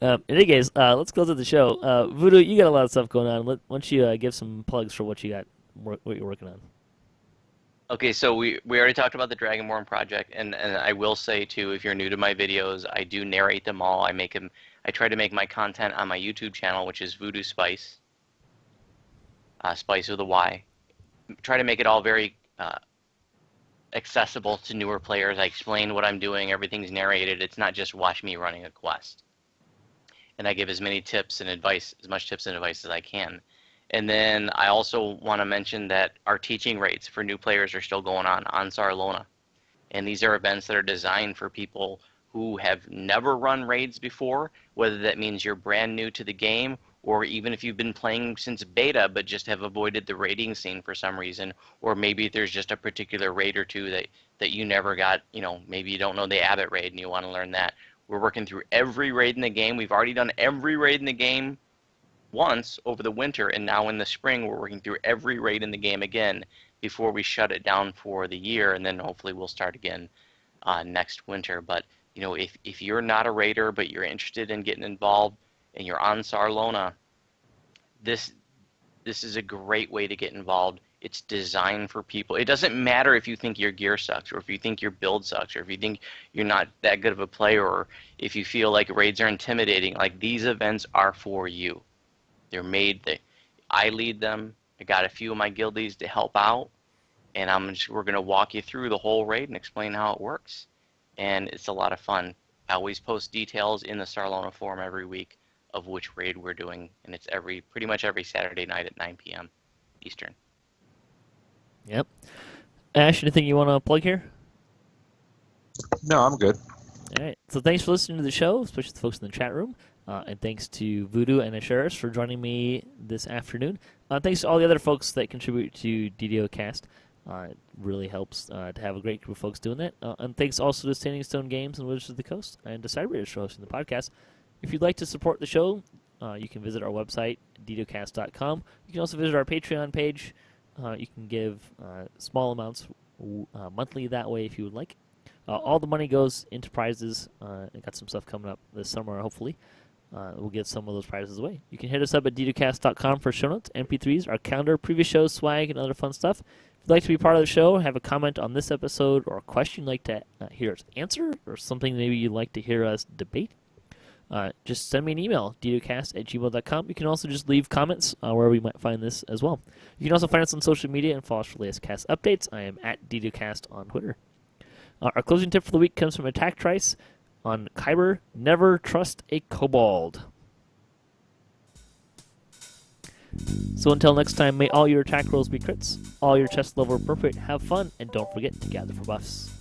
In any case, let's go to the show. Voodoo, you got a lot of stuff going on. Why don't you give some plugs for what you got, what you're working on? Okay, so we already talked about the Dragonborn project, and I will say too, if you're new to my videos, I do narrate them all. I try to make my content on my YouTube channel, which is Voodoo Spice, Spice with a Y. Try to make it all very accessible to newer players. I explain what I'm doing. Everything's narrated. It's not just watch me running a quest. And I give as many tips and advice, as much tips and advice as I can. And then I also want to mention that our teaching rates for new players are still going on Sarlona. And these are events that are designed for people who have never run raids before, whether that means you're brand new to the game, or even if you've been playing since beta but just have avoided the raiding scene for some reason, or maybe there's just a particular raid or two that you never got, maybe you don't know the Abbot raid and you want to learn that. We're working through every raid in the game. We've already done every raid in the game once over the winter, and now in the spring we're working through every raid in the game again before we shut it down for the year, and then hopefully we'll start again next winter. But if you're not a raider but you're interested in getting involved and you're on Sarlona, this is a great way to get involved. It's designed for people. It doesn't matter if you think your gear sucks, or if you think your build sucks, or if you think you're not that good of a player, or if you feel like raids are intimidating. Like, these events are for you. They're made. I lead them. I got a few of my guildies to help out, and we're going to walk you through the whole raid and explain how it works. And it's a lot of fun. I always post details in the Sarlona forum every week of which raid we're doing, and it's pretty much every Saturday night at 9 p.m. Eastern. Yep. Ash, anything you want to plug here? No, I'm good. All right. So thanks for listening to the show, especially the folks in the chat room. And thanks to Voodoo and Asheras for joining me this afternoon. Thanks to all the other folks that contribute to DDOCast. It really helps to have a great group of folks doing that. And thanks also to Standing Stone Games and Wizards of the Coast and to Cyber for hosting the podcast. If you'd like to support the show, you can visit our website, DDOCast.com. You can also visit our Patreon page. You can give small amounts monthly that way if you would like. All the money goes into prizes. I got some stuff coming up this summer, hopefully. We'll get some of those prizes away. You can hit us up at DDOCast.com for show notes, MP3s, our calendar, previous shows, swag, and other fun stuff. If you'd like to be part of the show, have a comment on this episode, or a question you'd like to hear us answer, or something maybe you'd like to hear us debate, just send me an email, ddocast@gmail.com. You can also just leave comments where we might find this as well. You can also find us on social media and follow us for latest cast updates. I am at DDOCast on Twitter. Our closing tip for the week comes from Attack Trice on Kyber: never trust a kobold. So until next time, may all your attack rolls be crits, all your chest level appropriate, have fun, and don't forget to gather for buffs.